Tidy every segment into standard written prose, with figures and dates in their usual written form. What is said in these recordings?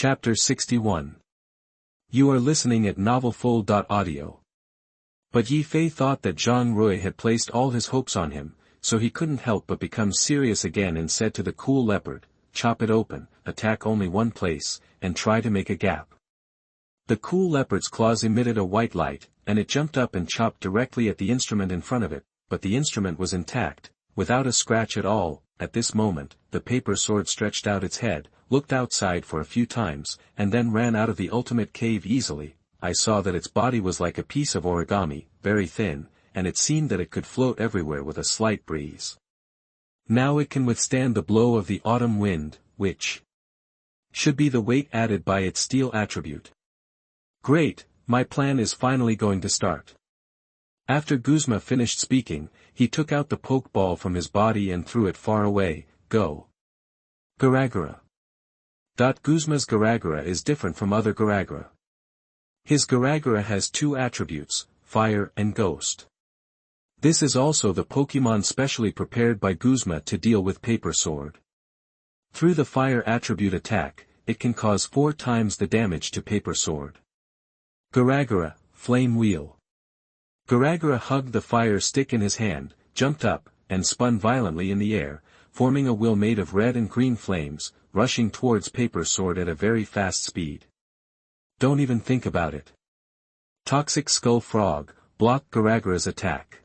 Chapter 61. You are listening at novelfull.audio. But Yi Fei thought that Zhang Rui had placed all his hopes on him, so he couldn't help but become serious again and said to the cool leopard, "Chop it open, attack only one place, and try to make a gap." The cool leopard's claws emitted a white light, and it jumped up and chopped directly at the instrument in front of it, but the instrument was intact, without a scratch at all. At this moment, the paper sword stretched out its head, looked outside for a few times, and then ran out of the ultimate cave easily. I saw that its body was like a piece of origami, very thin, and it seemed that it could float everywhere with a slight breeze. Now it can withstand the blow of the autumn wind, which should be the weight added by its steel attribute. Great, my plan is finally going to start. After Guzma finished speaking, he took out the pokeball from his body and threw it far away. Go. Garagara. Guzma's Garagara is different from other Garagara. His Garagara has two attributes, fire and ghost. This is also the Pokemon specially prepared by Guzma to deal with Paper Sword. Through the fire attribute attack, it can cause 4 times the damage to Paper Sword. Garagara, Flame Wheel. Garagara hugged the fire stick in his hand, jumped up, and spun violently in the air, forming a wheel made of red and green flames, rushing towards Paper Sword at a very fast speed. Don't even think about it. Toxic Skull Frog, block Garagara's attack.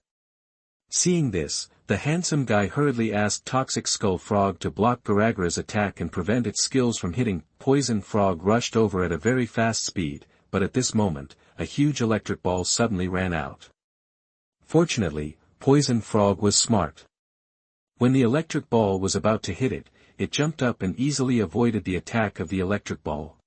Seeing this, the handsome guy hurriedly asked Toxic Skull Frog to block Garagara's attack and prevent its skills from hitting. Poison Frog rushed over at a very fast speed, but at this moment, a huge electric ball suddenly ran out. Fortunately, Poison Frog was smart. When the electric ball was about to hit it, it jumped up and easily avoided the attack of the electric ball.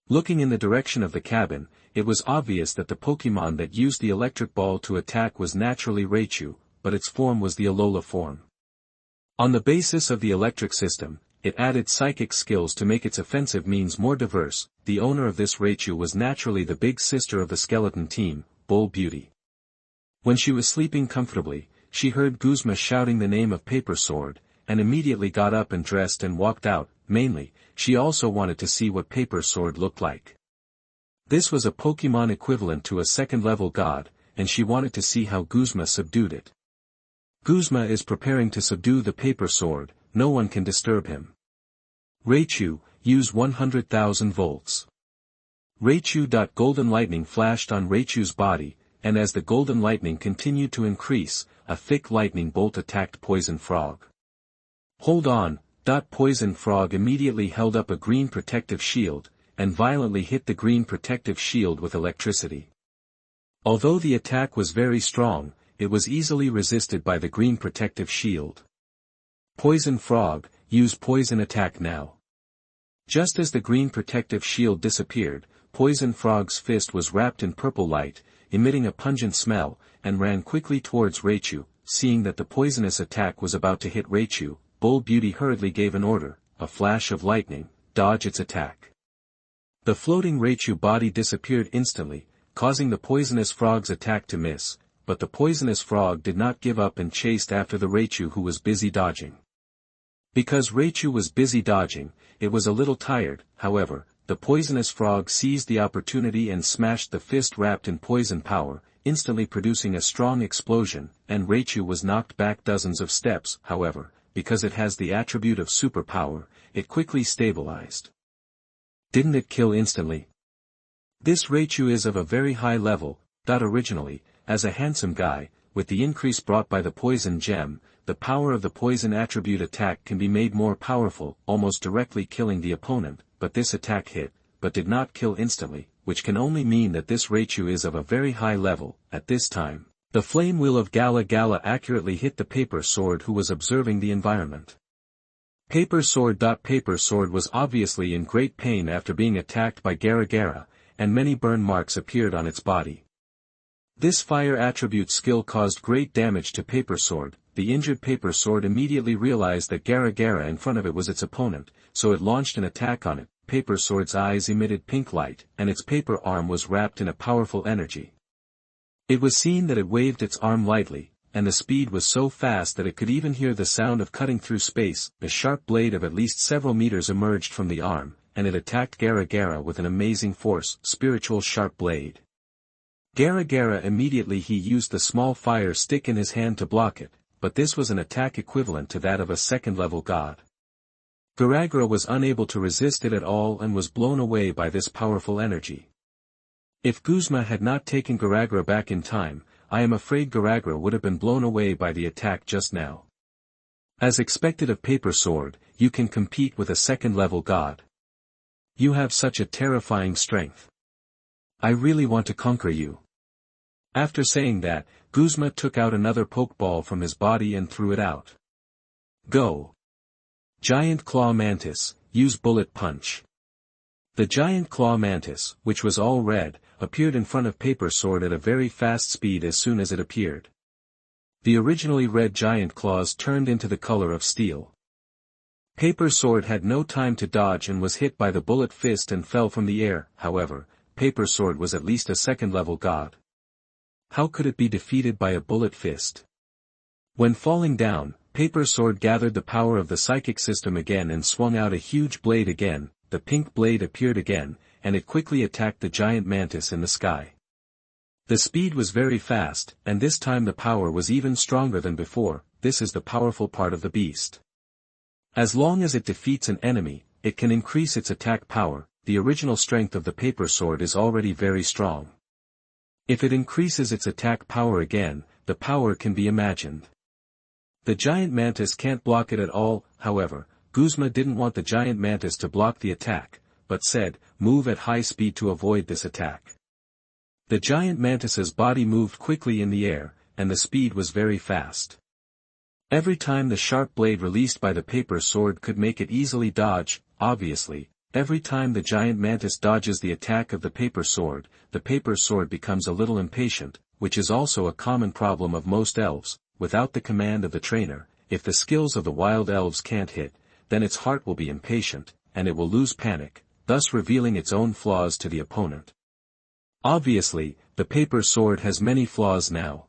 Looking in the direction of the cabin, it was obvious that the Pokemon that used the electric ball to attack was naturally Raichu, but its form was the Alola form. On the basis of the electric system, it added psychic skills to make its offensive means more diverse. The owner of this Raichu was naturally the big sister of the skeleton team, Bull Beauty. When she was sleeping comfortably, she heard Guzma shouting the name of Paper Sword, and immediately got up and dressed and walked out. Mainly, she also wanted to see what Paper Sword looked like. This was a Pokemon equivalent to a second-level god, and she wanted to see how Guzma subdued it. Guzma is preparing to subdue the Paper Sword, no one can disturb him. Raichu, use 100,000 volts. Raichu. Golden lightning flashed on Raichu's body, and as the golden lightning continued to increase, a thick lightning bolt attacked Poison Frog. Hold on. Poison Frog immediately held up a green protective shield, and violently hit the green protective shield with electricity. Although the attack was very strong, it was easily resisted by the green protective shield. Poison Frog, use poison attack now. Just as the green protective shield disappeared, Poison Frog's fist was wrapped in purple light, emitting a pungent smell, and ran quickly towards Raichu. Seeing that the poisonous attack was about to hit Raichu, Bull Beauty hurriedly gave an order, a flash of lightning, dodge its attack. The floating Raichu body disappeared instantly, causing the poisonous frog's attack to miss, but the poisonous frog did not give up and chased after the Raichu who was busy dodging. Because Raichu was busy dodging, it was a little tired. However, the poisonous frog seized the opportunity and smashed the fist wrapped in poison power, instantly producing a strong explosion, and Raichu was knocked back dozens of steps. However, because it has the attribute of superpower, it quickly stabilized. Didn't it kill instantly? This Raichu is of a very high level. Originally, as a handsome guy, with the increase brought by the poison gem, the power of the poison attribute attack can be made more powerful, almost directly killing the opponent, but this attack hit, but did not kill instantly, which can only mean that this Raichu is of a very high level. At this time, the flame wheel of Gala Gala accurately hit the Paper Sword who was observing the environment. Paper Sword. Paper Sword was obviously in great pain after being attacked by Garagara, and many burn marks appeared on its body. This fire attribute skill caused great damage to Paper Sword. The injured Paper Sword immediately realized that Garagara in front of it was its opponent, so it launched an attack on it. Paper Sword's eyes emitted pink light, and its paper arm was wrapped in a powerful energy. It was seen that it waved its arm lightly, and the speed was so fast that it could even hear the sound of cutting through space. A sharp blade of at least several meters emerged from the arm, and it attacked Gara with an amazing force, spiritual sharp blade. Gara immediately he used the small fire stick in his hand to block it, but this was an attack equivalent to that of a second-level god. Gara was unable to resist it at all and was blown away by this powerful energy. If Guzma had not taken Gara back in time, I am afraid Gara would have been blown away by the attack just now. As expected of Paper Sword, you can compete with a second-level god. You have such a terrifying strength. I really want to conquer you. After saying that, Guzma took out another Pokeball from his body and threw it out. Go! Giant Claw Mantis, use Bullet Punch. The giant claw mantis, which was all red, appeared in front of Paper Sword at a very fast speed as soon as it appeared. The originally red giant claws turned into the color of steel. Paper Sword had no time to dodge and was hit by the bullet fist and fell from the air. However, Paper Sword was at least a second-level god. How could it be defeated by a bullet fist? When falling down, Paper Sword gathered the power of the psychic system again and swung out a huge blade again. The pink blade appeared again, and it quickly attacked the giant mantis in the sky. The speed was very fast, and this time the power was even stronger than before. This is the powerful part of the beast. As long as it defeats an enemy, it can increase its attack power. The original strength of the Paper Sword is already very strong. If it increases its attack power again, the power can be imagined. The giant mantis can't block it at all. However, Guzma didn't want the giant mantis to block the attack, but said, move at high speed to avoid this attack. The giant mantis's body moved quickly in the air, and the speed was very fast. Every time the sharp blade released by the Paper Sword could make it easily dodge. Obviously, every time the giant mantis dodges the attack of the Paper Sword becomes a little impatient, which is also a common problem of most elves. Without the command of the trainer, if the skills of the wild elves can't hit, then its heart will be impatient, and it will lose panic, thus revealing its own flaws to the opponent. Obviously, the Paper Sword has many flaws now.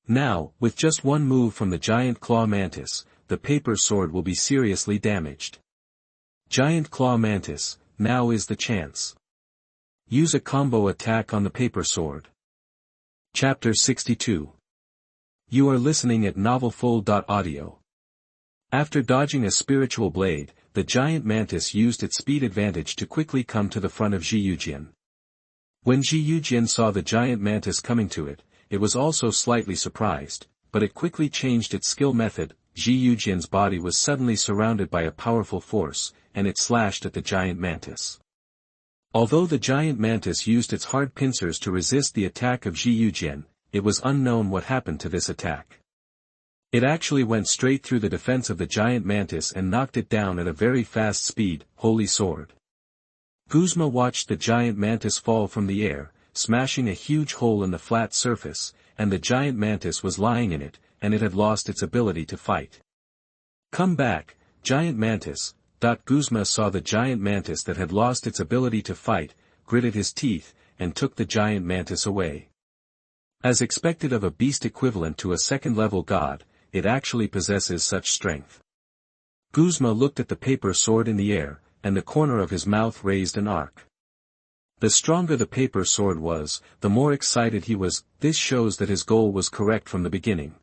Now, with just one move from the giant claw mantis, the Paper Sword will be seriously damaged. Giant Claw Mantis, now is the chance. Use a combo attack on the Paper Sword. Chapter 62. You are listening at novelfull.audio. After dodging a spiritual blade, the giant mantis used its speed advantage to quickly come to the front of Zhiyujian. When Zhiyujian saw the giant mantis coming to it, it was also slightly surprised, but it quickly changed its skill method. Zhiyujian's body was suddenly surrounded by a powerful force, and it slashed at the giant mantis. Although the giant mantis used its hard pincers to resist the attack of Zhiyujian, it was unknown what happened to this attack. It actually went straight through the defense of the giant mantis and knocked it down at a very fast speed. Holy Sword. Guzma watched the giant mantis fall from the air, smashing a huge hole in the flat surface, and the giant mantis was lying in it, and it had lost its ability to fight. Come back, giant mantis. Guzma saw the giant mantis that had lost its ability to fight, gritted his teeth, and took the giant mantis away. As expected of a beast equivalent to a second-level god, it actually possesses such strength. Guzma looked at the Paper Sword in the air, and the corner of his mouth raised an arc. The stronger the Paper Sword was, the more excited he was. This shows that his goal was correct from the beginning.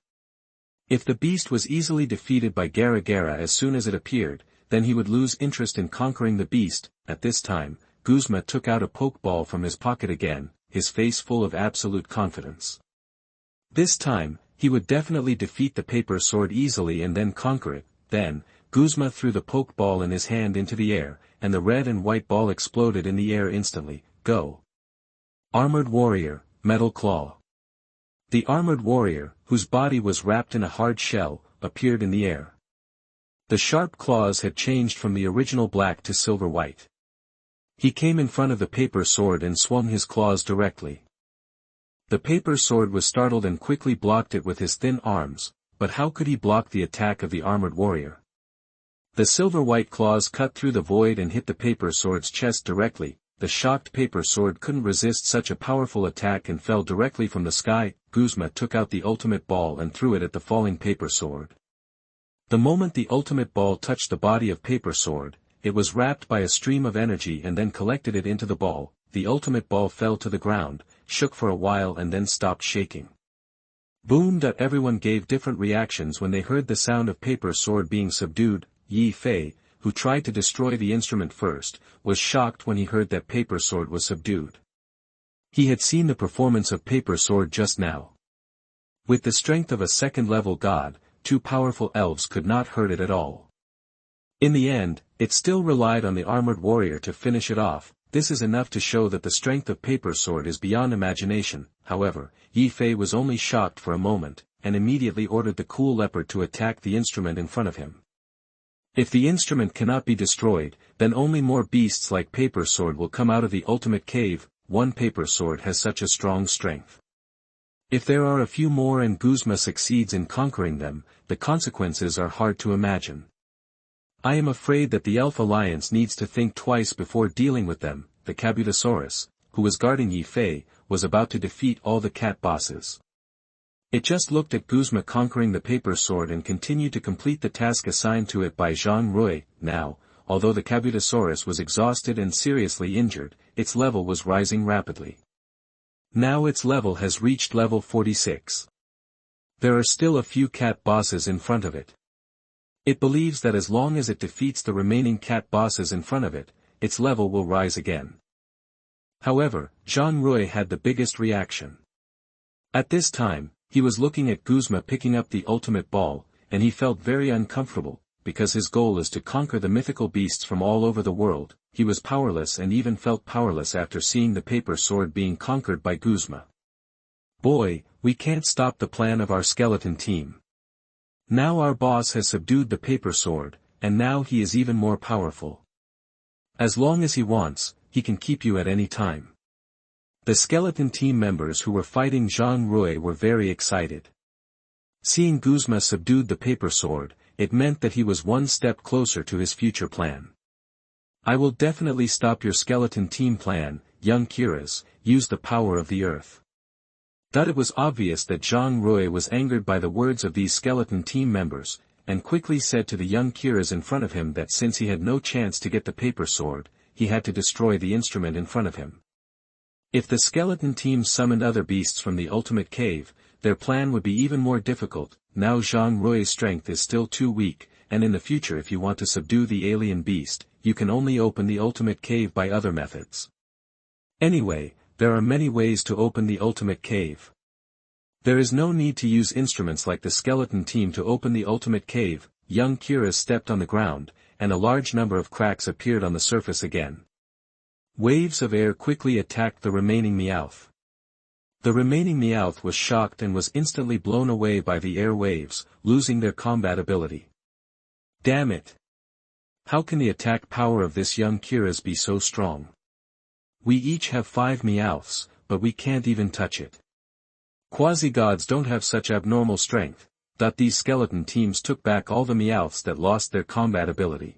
If the beast was easily defeated by Gara as soon as it appeared, then he would lose interest in conquering the beast. At this time, Guzma took out a Pokeball from his pocket again, his face full of absolute confidence. This time, he would definitely defeat the Paper Sword easily and then conquer it. Then, Guzma threw the Pokeball in his hand into the air, and the red and white ball exploded in the air instantly. Go! Armored Warrior, Metal Claw. The Armored Warrior, whose body was wrapped in a hard shell, appeared in the air. The sharp claws had changed from the original black to silver-white. He came in front of the Paper Sword and swung his claws directly. The Paper Sword was startled and quickly blocked it with his thin arms, but how could he block the attack of the Armored Warrior? The silver-white claws cut through the void and hit the Paper Sword's chest directly. The shocked Paper Sword couldn't resist such a powerful attack and fell directly from the sky. Guzma took out the ultimate ball and threw it at the falling Paper Sword. The moment the ultimate ball touched the body of Paper Sword, it was wrapped by a stream of energy and then collected it into the ball. The ultimate ball fell to the ground, shook for a while and then stopped shaking. Boom! Everyone gave different reactions when they heard the sound of Paper Sword being subdued. Yi Fei, who tried to destroy the instrument first, was shocked when he heard that Paper Sword was subdued. He had seen the performance of Paper Sword just now. With the strength of a second-level god, two powerful elves could not hurt it at all. In the end, it still relied on the armored warrior to finish it off. This is enough to show that the strength of Paper Sword is beyond imagination. However, Yi Fei was only shocked for a moment, and immediately ordered the cool leopard to attack the instrument in front of him. If the instrument cannot be destroyed, then only more beasts like Paper Sword will come out of the ultimate cave. One Paper Sword has such a strong strength. If there are a few more and Guzma succeeds in conquering them, the consequences are hard to imagine. I am afraid that the Elf Alliance needs to think twice before dealing with them. The Kabutosaurus, who was guarding Yi Fei, was about to defeat all the cat bosses. It just looked at Guzma conquering the Paper Sword and continued to complete the task assigned to it by Zhang Rui. Now, although the Kabutosaurus was exhausted and seriously injured, its level was rising rapidly. Now its level has reached level 46. There are still a few cat bosses in front of it. It believes that as long as it defeats the remaining cat bosses in front of it, its level will rise again. However, Zhang Rui had the biggest reaction. At this time, he was looking at Guzma picking up the ultimate ball, and he felt very uncomfortable, because his goal is to conquer the mythical beasts from all over the world. He was powerless and even felt powerless after seeing the Paper Sword being conquered by Guzma. Boy, we can't stop the plan of our skeleton team. Now our boss has subdued the Paper Sword, and now he is even more powerful. As long as he wants, he can keep you at any time. The skeleton team members who were fighting Zhang Rui were very excited. Seeing Guzma subdued the Paper Sword, it meant that he was one step closer to his future plan. I will definitely stop your skeleton team plan, young Kiras, use the power of the earth. It was obvious that Zhang Rui was angered by the words of these skeleton team members, and quickly said to the young Kiras in front of him that since he had no chance to get the Paper Sword, he had to destroy the instrument in front of him. If the skeleton team summoned other beasts from the ultimate cave, their plan would be even more difficult. Now Zhang Rui's strength is still too weak, and in the future if you want to subdue the alien beast, you can only open the ultimate cave by other methods. Anyway, there are many ways to open the ultimate cave. There is no need to use instruments like the skeleton team to open the ultimate cave. Young Kira stepped on the ground, and a large number of cracks appeared on the surface again. Waves of air quickly attacked the remaining Meowth. The remaining Meowth was shocked and was instantly blown away by the air waves, losing their combat ability. Damn it! How can the attack power of this young Kiras be so strong? We each have 5 Meowths, but we can't even touch it. Quasi-gods don't have such abnormal strength. These skeleton teams took back all the Meowths that lost their combat ability.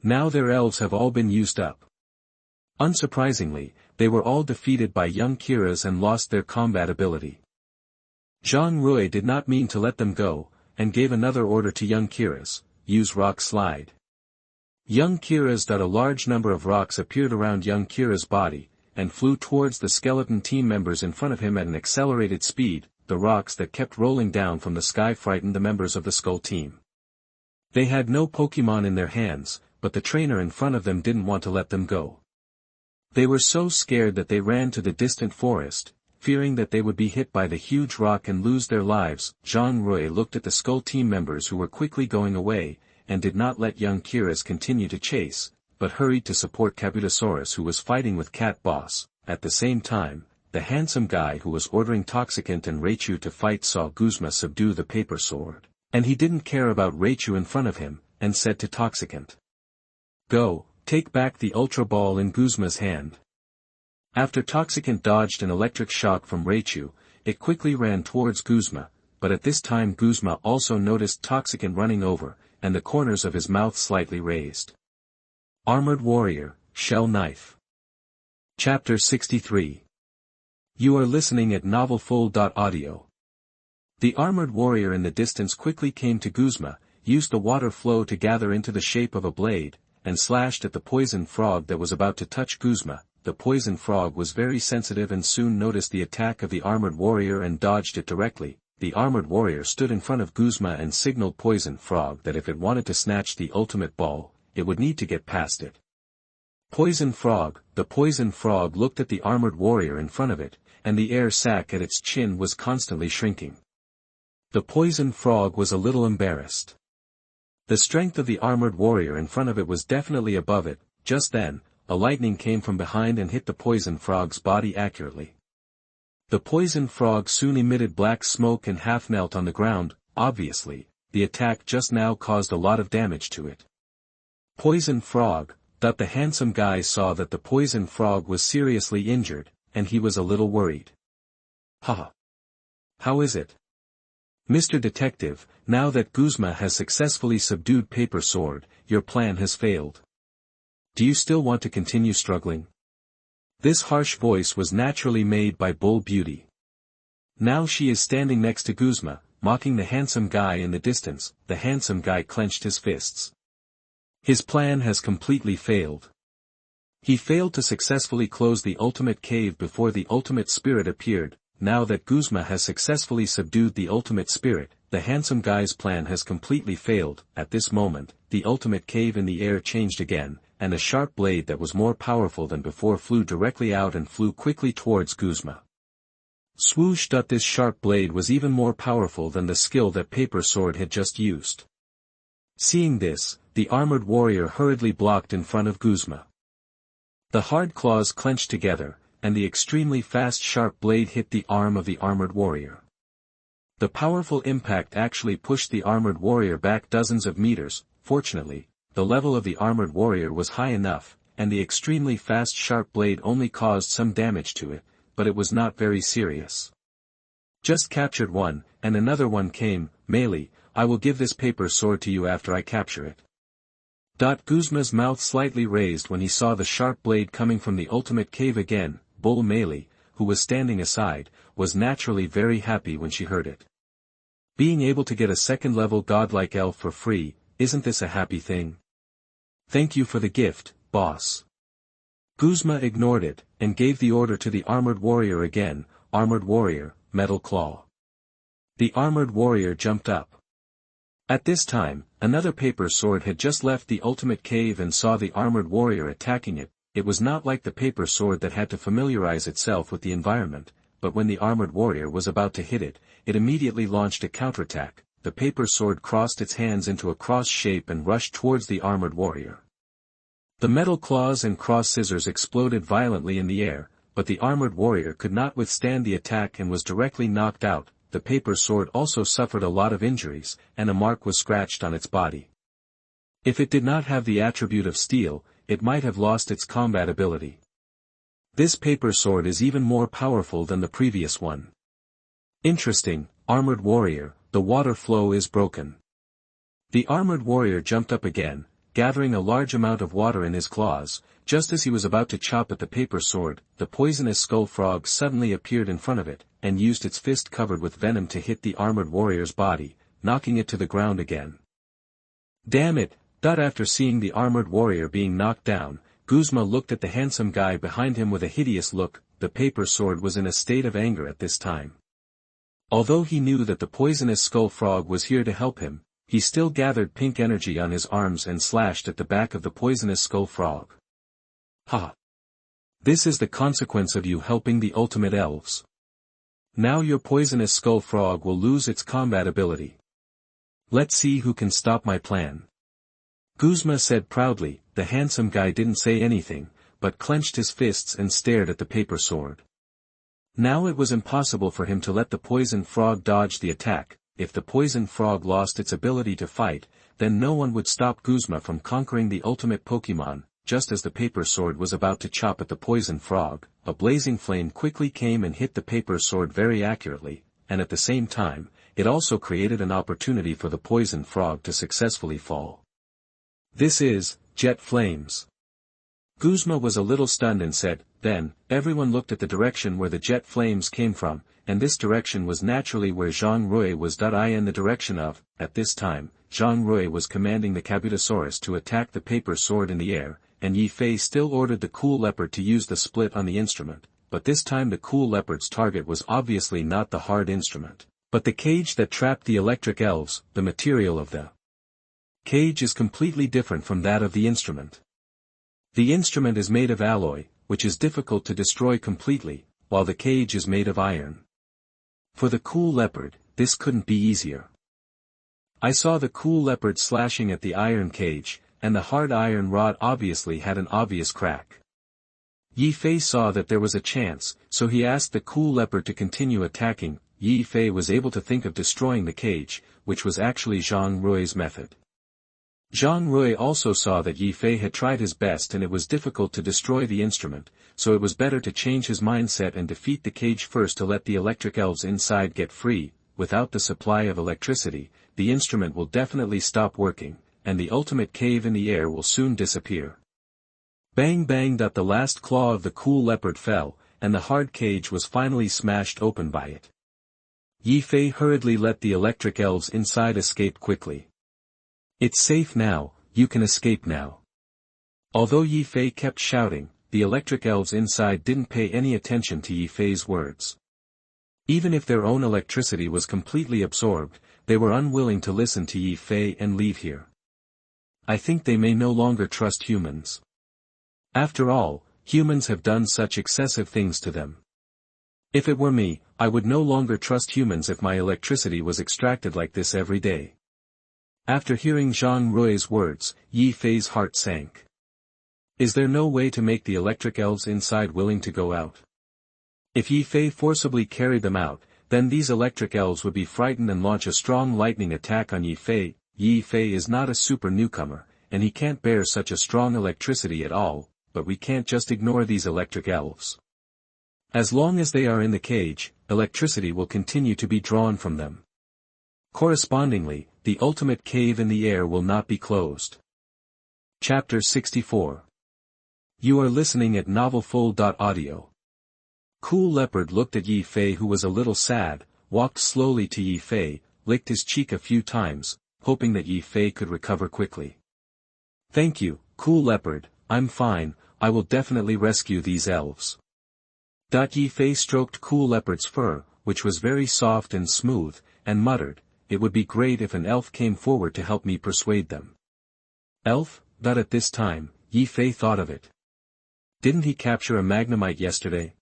Now their elves have all been used up. Unsurprisingly, they were all defeated by young Kiras and lost their combat ability. Zhang Rui did not mean to let them go, and gave another order to young Kiras, use rock slide. Young Kiras. A large number of rocks appeared around young Kira's body, and flew towards the skeleton team members in front of him at an accelerated speed. The rocks that kept rolling down from the sky frightened the members of the Skull team. They had no Pokémon in their hands, but the trainer in front of them didn't want to let them go. They were so scared that they ran to the distant forest, fearing that they would be hit by the huge rock and lose their lives. Zhang Rui looked at the Skull team members who were quickly going away, and did not let young Kiras continue to chase, but hurried to support Kabutosaurus who was fighting with Cat Boss. At the same time, the handsome guy who was ordering Toxicant and Raichu to fight saw Guzma subdue the Paper Sword, and he didn't care about Raichu in front of him, and said to Toxicant, "Go, take back the Ultra Ball in Guzma's hand." After Toxicant dodged an electric shock from Raichu, it quickly ran towards Guzma, but at this time Guzma also noticed Toxicant running over, and the corners of his mouth slightly raised. Armored Warrior, Shell Knife. Chapter 63. You are listening at novelfull.audio. The armored warrior in the distance quickly came to Guzma, used the water flow to gather into the shape of a blade, and slashed at the poison frog that was about to touch Guzma. The poison frog was very sensitive and soon noticed the attack of the armored warrior and dodged it directly. The armored warrior stood in front of Guzma and signaled poison frog that if it wanted to snatch the ultimate ball, it would need to get past it. Poison frog. The poison frog looked at the armored warrior in front of it, and the air sac at its chin was constantly shrinking. The poison frog was a little embarrassed. The strength of the armored warrior in front of it was definitely above it. Just then, a lightning came from behind and hit the poison frog's body accurately. The poison frog soon emitted black smoke and half knelt on the ground. Obviously, the attack just now caused a lot of damage to it. Poison frog. That the handsome guy saw that the poison frog was seriously injured, and he was a little worried. Haha. How is it? Mr. Detective, now that Guzma has successfully subdued Paper Sword, your plan has failed. Do you still want to continue struggling? This harsh voice was naturally made by Bull Beauty. Now she is standing next to Guzma, mocking the handsome guy in the distance. The handsome guy clenched his fists. His plan has completely failed. He failed to successfully close the ultimate cave before the ultimate spirit appeared. Now that Guzma has successfully subdued the ultimate spirit, the handsome guy's plan has completely failed. At this moment, the ultimate cave in the air changed again, and a sharp blade that was more powerful than before flew directly out and flew quickly towards Guzma. Swoosh! This sharp blade was even more powerful than the skill that Paper Sword had just used. Seeing this, the armored warrior hurriedly blocked in front of Guzma. The hard claws clenched together, and the extremely fast sharp blade hit the arm of the armored warrior. The powerful impact actually pushed the armored warrior back dozens of meters. Fortunately, the level of the armored warrior was high enough, and the extremely fast sharp blade only caused some damage to it, but it was not very serious. Just captured one, and another one came. Melee, I will give this Paper Sword to you after I capture it. Guzma's mouth slightly raised when he saw the sharp blade coming from the ultimate cave again. Bull Melee, who was standing aside, was naturally very happy when she heard it. Being able to get a second-level godlike elf for free, isn't this a happy thing? Thank you for the gift, boss. Guzma ignored it, and gave the order to the armored warrior again. Armored warrior, Metal Claw. The armored warrior jumped up. At this time, another Paper Sword had just left the ultimate cave and saw the armored warrior attacking it. It was not like the Paper Sword that had to familiarize itself with the environment, but when the armored warrior was about to hit it, it immediately launched a counterattack. The Paper Sword crossed its hands into a cross shape and rushed towards the armored warrior. The metal claws and cross scissors exploded violently in the air, but the armored warrior could not withstand the attack and was directly knocked out. The Paper Sword also suffered a lot of injuries, and a mark was scratched on its body. If it did not have the attribute of steel, it might have lost its combat ability. This Paper Sword is even more powerful than the previous one. Interesting, armored warrior, the water flow is broken. The armored warrior jumped up again, gathering a large amount of water in his claws. Just as he was about to chop at the Paper Sword, the poisonous skull frog suddenly appeared in front of it, and used its fist covered with venom to hit the armored warrior's body, knocking it to the ground again. Damn it! After seeing the armored warrior being knocked down, Guzma looked at the handsome guy behind him with a hideous look. The Paper Sword was in a state of anger at this time. Although he knew that the poisonous skull frog was here to help him, he still gathered pink energy on his arms and slashed at the back of the poisonous skull frog. Ha! This is the consequence of you helping the ultimate elves. Now your poisonous skull frog will lose its combat ability. Let's see who can stop my plan. Guzma said proudly. The handsome guy didn't say anything, but clenched his fists and stared at the Paper Sword. Now it was impossible for him to let the poison frog dodge the attack. If the poison frog lost its ability to fight, then no one would stop Guzma from conquering the ultimate Pokémon. Just as the Paper Sword was about to chop at the poison frog, a blazing flame quickly came and hit the Paper Sword very accurately, and at the same time, it also created an opportunity for the poison frog to successfully fall. This is jet flames. Guzma was a little stunned and said, then, everyone looked at the direction where the jet flames came from, and this direction was naturally where Zhang Rui was. In the direction of, at this time, Zhang Rui was commanding the Kabutosaurus to attack the paper sword in the air, and Yi Fei still ordered the cool leopard to use the split on the instrument, but this time the cool leopard's target was obviously not the hard instrument, but the cage that trapped the electric elves. The material of the cage is completely different from that of the instrument. The instrument is made of alloy, which is difficult to destroy completely, while the cage is made of iron. For the cool leopard, this couldn't be easier. I saw the cool leopard slashing at the iron cage, and the hard iron rod obviously had an obvious crack. Yi Fei saw that there was a chance, so he asked the cool leopard to continue attacking. Yi Fei was able to think of destroying the cage, which was actually Zhang Rui's method. Zhang Rui also saw that Yi Fei had tried his best and it was difficult to destroy the instrument, so it was better to change his mindset and defeat the cage first to let the electric elves inside get free. Without the supply of electricity, the instrument will definitely stop working, and the ultimate cave in the air will soon disappear. Bang bang! The last claw of the cool leopard fell, and the hard cage was finally smashed open by it. Yi Fei hurriedly let the electric elves inside escape quickly. It's safe now, you can escape now. Although Yi Fei kept shouting, the electric elves inside didn't pay any attention to Yi Fei's words. Even if their own electricity was completely absorbed, they were unwilling to listen to Yi Fei and leave here. I think they may no longer trust humans. After all, humans have done such excessive things to them. If it were me, I would no longer trust humans if my electricity was extracted like this every day. After hearing Zhang Rui's words, Yi Fei's heart sank. Is there no way to make the electric elves inside willing to go out? If Yi Fei forcibly carried them out, then these electric elves would be frightened and launch a strong lightning attack on Yi Fei. Yi Fei is not a super newcomer, and he can't bear such a strong electricity at all, but we can't just ignore these electric elves. As long as they are in the cage, electricity will continue to be drawn from them. Correspondingly, the ultimate cave in the air will not be closed. Chapter 64. You are listening at novelfull.audio. Cool Leopard looked at Yi Fei, who was a little sad, walked slowly to Yi Fei, licked his cheek a few times, hoping that Yi Fei could recover quickly. Thank you, Cool Leopard, I'm fine, I will definitely rescue these elves. Yi Fei stroked Cool Leopard's fur, which was very soft and smooth, and muttered, it would be great if an elf came forward to help me persuade them. Elf? At this time, Yi Fei thought of it. Didn't he capture a Magnemite yesterday?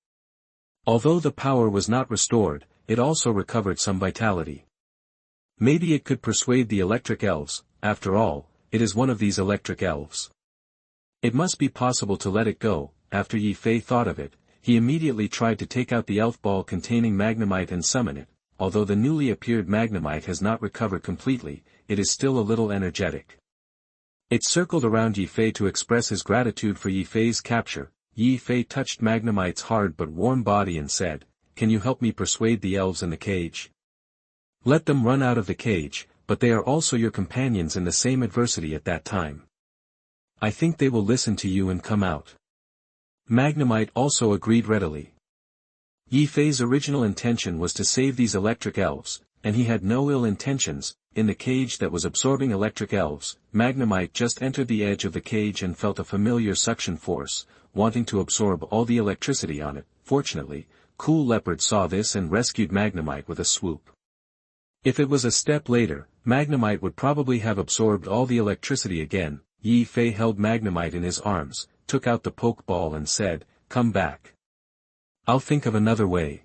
Although the power was not restored, it also recovered some vitality. Maybe it could persuade the electric elves. After all, it is one of these electric elves. It must be possible to let it go. After Yi Fei thought of it, he immediately tried to take out the elf ball containing Magnemite and summon it. Although the newly appeared Magnemite has not recovered completely, it is still a little energetic. It circled around Yi Fei to express his gratitude for Yi Fei's capture. Yi Fei touched Magnemite's hard but warm body and said, can you help me persuade the elves in the cage? Let them run out of the cage, but they are also your companions in the same adversity at that time. I think they will listen to you and come out. Magnemite also agreed readily. Yi Fei's original intention was to save these electric elves, and he had no ill intentions. In the cage that was absorbing electric elves, Magnemite just entered the edge of the cage and felt a familiar suction force, wanting to absorb all the electricity on it. Fortunately, Cool Leopard saw this and rescued Magnemite with a swoop. If it was a step later, Magnemite would probably have absorbed all the electricity again. Yi Fei held Magnemite in his arms, took out the Pokeball and said, come back. I'll think of another way.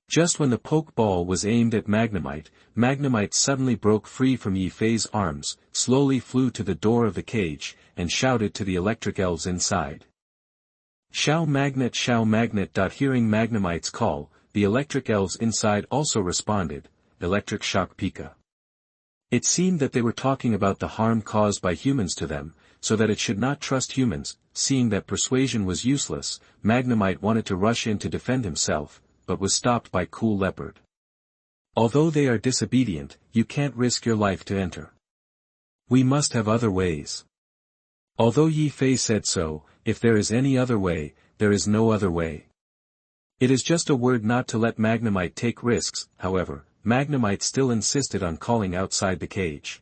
Just when the Pokeball was aimed at Magnemite, Magnemite suddenly broke free from Yi Fei's arms, slowly flew to the door of the cage, and shouted to the electric elves inside. Shao Magnet, Shao Magnet. Hearing Magnemite's call, the electric elves inside also responded, Electric Shock Pika. It seemed that they were talking about the harm caused by humans to them, so that it should not trust humans. Seeing that persuasion was useless, Magnemite wanted to rush in to defend himself, but was stopped by Cool Leopard. Although they are disobedient, you can't risk your life to enter. We must have other ways. Although Yi Fei said so, if there is any other way, there is no other way. It is just a word not to let Magnemite take risks. However, Magnemite still insisted on calling outside the cage.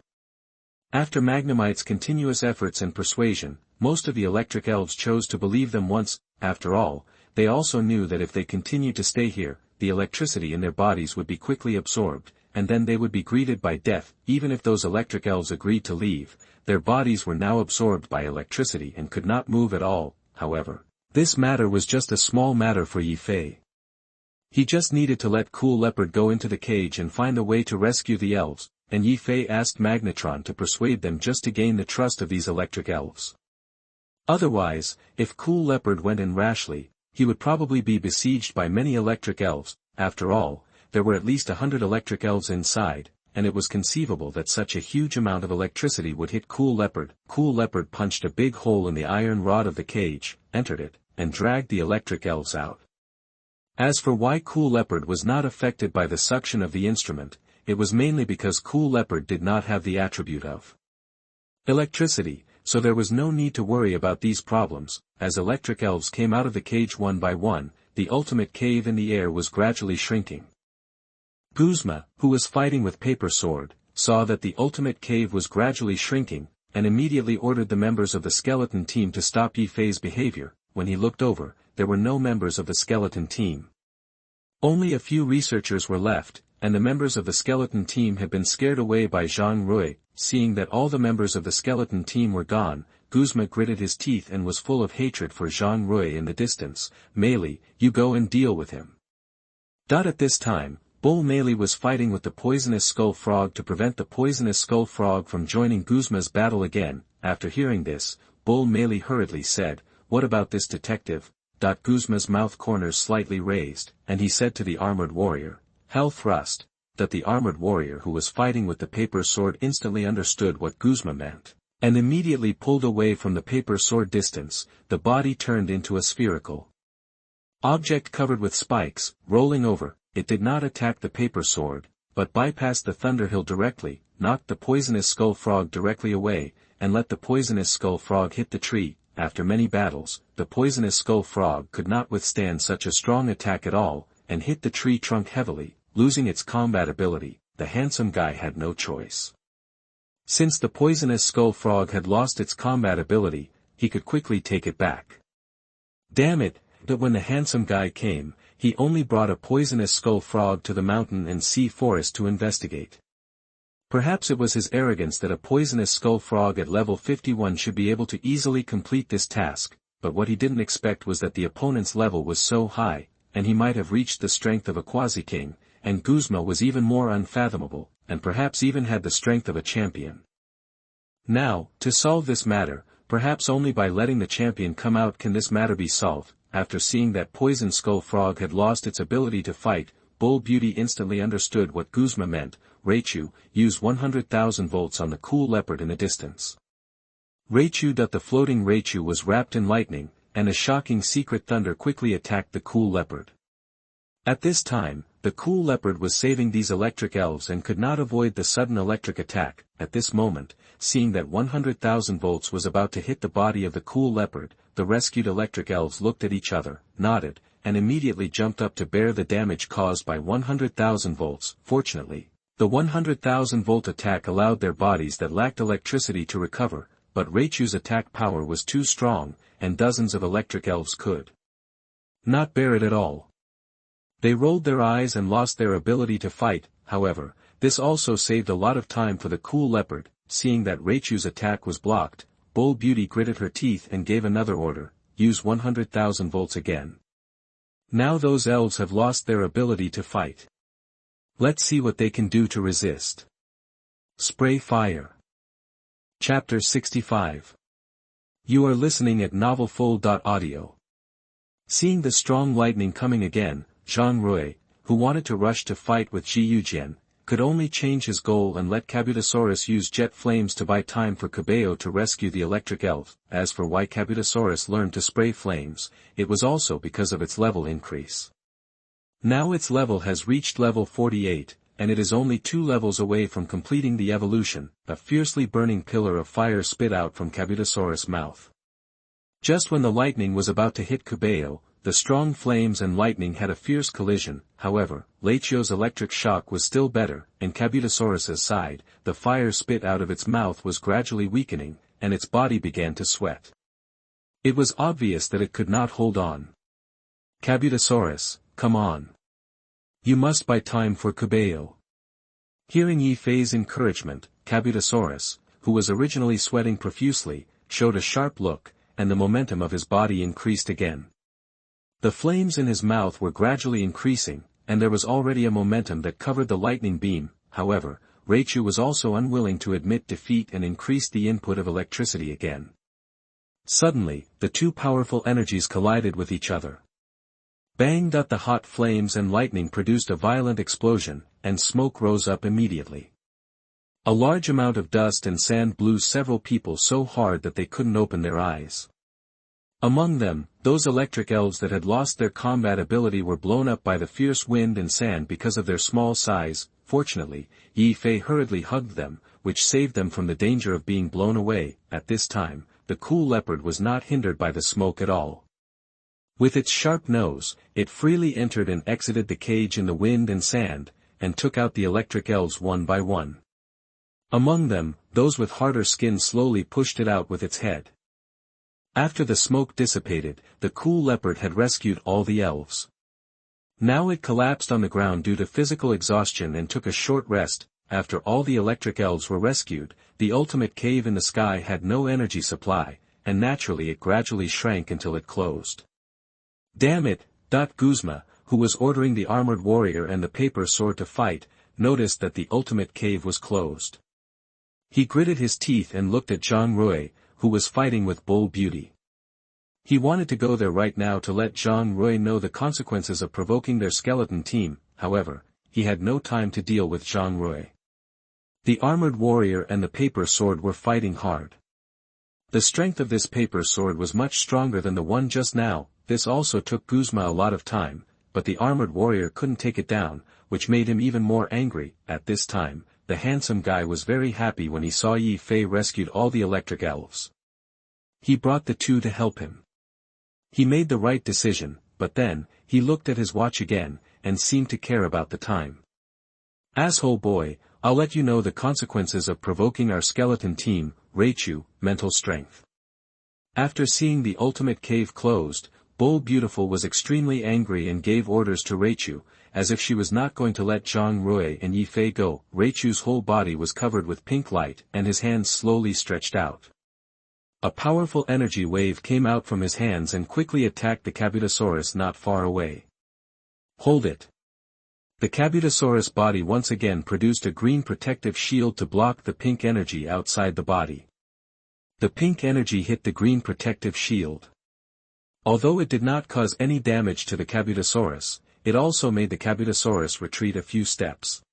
After Magnemite's continuous efforts and persuasion, most of the electric elves chose to believe them once. After all, they also knew that if they continued to stay here, the electricity in their bodies would be quickly absorbed, and then they would be greeted by death. Even if those electric elves agreed to leave, their bodies were now absorbed by electricity and could not move at all. However, this matter was just a small matter for Yi Fei. He just needed to let Cool Leopard go into the cage and find a way to rescue the elves, and Yi Fei asked Magnetron to persuade them just to gain the trust of these electric elves. Otherwise, if Cool Leopard went in rashly, he would probably be besieged by many electric elves. After all, there were at least 100 electric elves inside, and it was conceivable that such a huge amount of electricity would hit Cool Leopard. Cool Leopard punched a big hole in the iron rod of the cage, entered it, and dragged the electric elves out. As for why Cool Leopard was not affected by the suction of the instrument, it was mainly because Cool Leopard did not have the attribute of electricity, so there was no need to worry about these problems. As electric elves came out of the cage one by one, the ultimate cave in the air was gradually shrinking. Guzma, who was fighting with Paper Sword, saw that the ultimate cave was gradually shrinking, and immediately ordered the members of the skeleton team to stop Yi Fei's behavior. When he looked over, there were no members of the skeleton team. Only a few researchers were left, and the members of the skeleton team had been scared away by Zhang Rui. Seeing that all the members of the skeleton team were gone, Guzma gritted his teeth and was full of hatred for Zhang Rui in the distance. Meili, you go and deal with him. At this time, Bull Meili was fighting with the poisonous skull frog to prevent the poisonous skull frog from joining Guzma's battle again. After hearing this, Bull Meili hurriedly said, "What about this detective?" Guzma's mouth corners slightly raised, and he said to the armored warrior, "Hell thrust." The armored warrior who was fighting with the paper sword instantly understood what Guzma meant, and immediately pulled away from the paper sword distance. The body turned into a spherical object covered with spikes, rolling over. It did not attack the paper sword, but bypassed the Thunderhill directly, knocked the poisonous skull frog directly away, and let the poisonous skull frog hit the tree. After many battles, the poisonous skull frog could not withstand such a strong attack at all, and hit the tree trunk heavily, losing its combat ability. The handsome guy had no choice. Since the poisonous skull frog had lost its combat ability, he could quickly take it back. Damn it, but when the handsome guy came, he only brought a poisonous skull frog to the mountain and sea forest to investigate. Perhaps it was his arrogance that a poisonous skull frog at level 51 should be able to easily complete this task, but what he didn't expect was that the opponent's level was so high, and he might have reached the strength of a quasi-king, and Guzma was even more unfathomable, and perhaps even had the strength of a champion. Now, to solve this matter, perhaps only by letting the champion come out can this matter be solved. After seeing that Poison Skull Frog had lost its ability to fight, Bull Beauty instantly understood what Guzma meant. Raichu, use 100,000 volts on the Cool Leopard in the distance. Raichu. The floating Raichu was wrapped in lightning, and a shocking secret thunder quickly attacked the Cool Leopard. At this time, the Cool Leopard was saving these electric elves and could not avoid the sudden electric attack. At this moment, seeing that 100,000 volts was about to hit the body of the Cool Leopard, the rescued electric elves looked at each other, nodded, and immediately jumped up to bear the damage caused by 100,000 volts. Fortunately, the 100,000 volt attack allowed their bodies that lacked electricity to recover, but Raichu's attack power was too strong, and dozens of electric elves could not bear it at all. They rolled their eyes and lost their ability to fight. However, this also saved a lot of time for the Cool Leopard. Seeing that Raichu's attack was blocked, Bull Beauty gritted her teeth and gave another order, use 100,000 volts again. Now those elves have lost their ability to fight. Let's see what they can do to resist. Spray fire. Chapter 65. You are listening at novelfull.audio. Seeing the strong lightning coming again, Zhang Rui, who wanted to rush to fight with Ji Yujian, could only change his goal and let Kabutosaurus use jet flames to buy time for Caiyou to rescue the electric elf. As for why Kabutosaurus learned to spray flames, it was also because of its level increase. Now its level has reached level 48, and it is only 2 levels away from completing the evolution. A fiercely burning pillar of fire spit out from Kabutosaurus' mouth. Just when the lightning was about to hit Caiyou, the strong flames and lightning had a fierce collision. However, Lechio's electric shock was still better, and Kabutosaurus's side, the fire spit out of its mouth was gradually weakening, and its body began to sweat. It was obvious that it could not hold on. Kabutosaurus, come on. You must buy time for Caiyou. Hearing Yi Fei's encouragement, Kabutosaurus, who was originally sweating profusely, showed a sharp look, and the momentum of his body increased again. The flames in his mouth were gradually increasing, and there was already a momentum that covered the lightning beam. However, Raichu was also unwilling to admit defeat and increased the input of electricity again. Suddenly, the two powerful energies collided with each other. Bang! The hot flames and lightning produced a violent explosion, and smoke rose up immediately. A large amount of dust and sand blew several people so hard that they couldn't open their eyes. Among them, those electric elves that had lost their combat ability were blown up by the fierce wind and sand because of their small size. Fortunately, Yi Fei hurriedly hugged them, which saved them from the danger of being blown away. At this time, the cool leopard was not hindered by the smoke at all. With its sharp nose, it freely entered and exited the cage in the wind and sand, and took out the electric elves one by one. Among them, those with harder skin slowly pushed it out with its head. After the smoke dissipated, the cool leopard had rescued all the elves. Now it collapsed on the ground due to physical exhaustion and took a short rest. After all the electric elves were rescued, the ultimate cave in the sky had no energy supply, and naturally it gradually shrank until it closed. Damn it! Guzma, who was ordering the armored warrior and the paper sword to fight, noticed that the ultimate cave was closed. He gritted his teeth and looked at Zhang Rui, who was fighting with Bull Beauty. He wanted to go there right now to let Zhang Rui know the consequences of provoking their skeleton team. However, he had no time to deal with Zhang Rui. The armored warrior and the paper sword were fighting hard. The strength of this paper sword was much stronger than the one just now. This also took Guzma a lot of time, but the armored warrior couldn't take it down, which made him even more angry. At this time, the handsome guy was very happy when he saw Yi Fei rescued all the electric elves. He brought the two to help him. He made the right decision, but then, he looked at his watch again, and seemed to care about the time. Asshole boy, I'll let you know the consequences of provoking our skeleton team. Raichu, mental strength. After seeing the ultimate cave closed, Bull Beautiful was extremely angry and gave orders to Raichu, as if she was not going to let Zhang Rui and Yi Fei go. Raichu's whole body was covered with pink light and his hands slowly stretched out. A powerful energy wave came out from his hands and quickly attacked the Kabutosaurus not far away. Hold it! The Kabutosaurus body once again produced a green protective shield to block the pink energy outside the body. The pink energy hit the green protective shield. Although it did not cause any damage to the Kabutosaurus, it also made the Kabutosaurus retreat a few steps.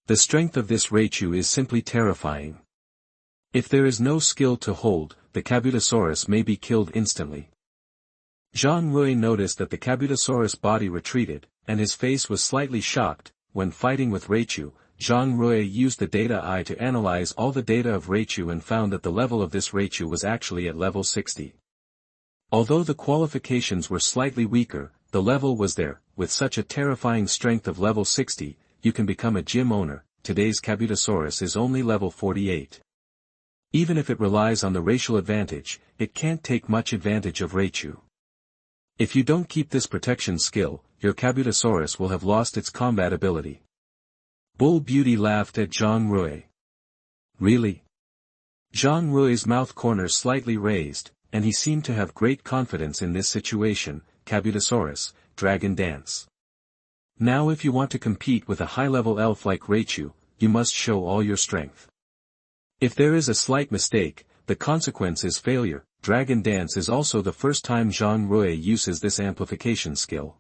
The strength of this Raichu is simply terrifying. If there is no skill to hold, the Kabutosaurus may be killed instantly. Zhang Rui noticed that the Kabutosaurus body retreated, and his face was slightly shocked. When fighting with Raichu, Zhang Rui used the data eye to analyze all the data of Raichu and found that the level of this Raichu was actually at level 60. Although the qualifications were slightly weaker, the level was there. With such a terrifying strength of level 60, you can become a gym owner. Today's Kabutosaurus is only level 48. Even if it relies on the racial advantage, it can't take much advantage of Raichu. If you don't keep this protection skill, your Kabutosaurus will have lost its combat ability. Bull Beauty laughed at Zhang Rui. Really? Zhang Rui's mouth corners slightly raised, and he seemed to have great confidence in this situation. Kabutosaurus, Dragon Dance. Now if you want to compete with a high-level elf like Raichu, you must show all your strength. If there is a slight mistake, the consequence is failure. Dragon Dance is also the first time Zhang Rui uses this amplification skill.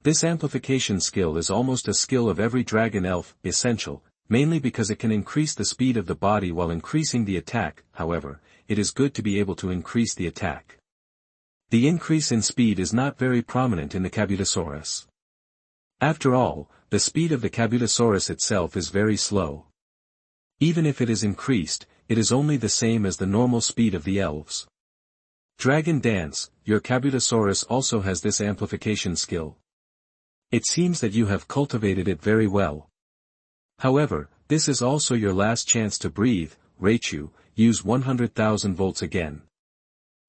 This amplification skill is almost a skill of every dragon elf, essential, mainly because it can increase the speed of the body while increasing the attack. However, it is good to be able to increase the attack. The increase in speed is not very prominent in the Kabutosaurus. After all, the speed of the Kabutosaurus itself is very slow. Even if it is increased, it is only the same as the normal speed of the elves. Dragon Dance, your Kabutosaurus also has this amplification skill. It seems that you have cultivated it very well. However, this is also your last chance to breathe, Raichu, use 100,000 volts again.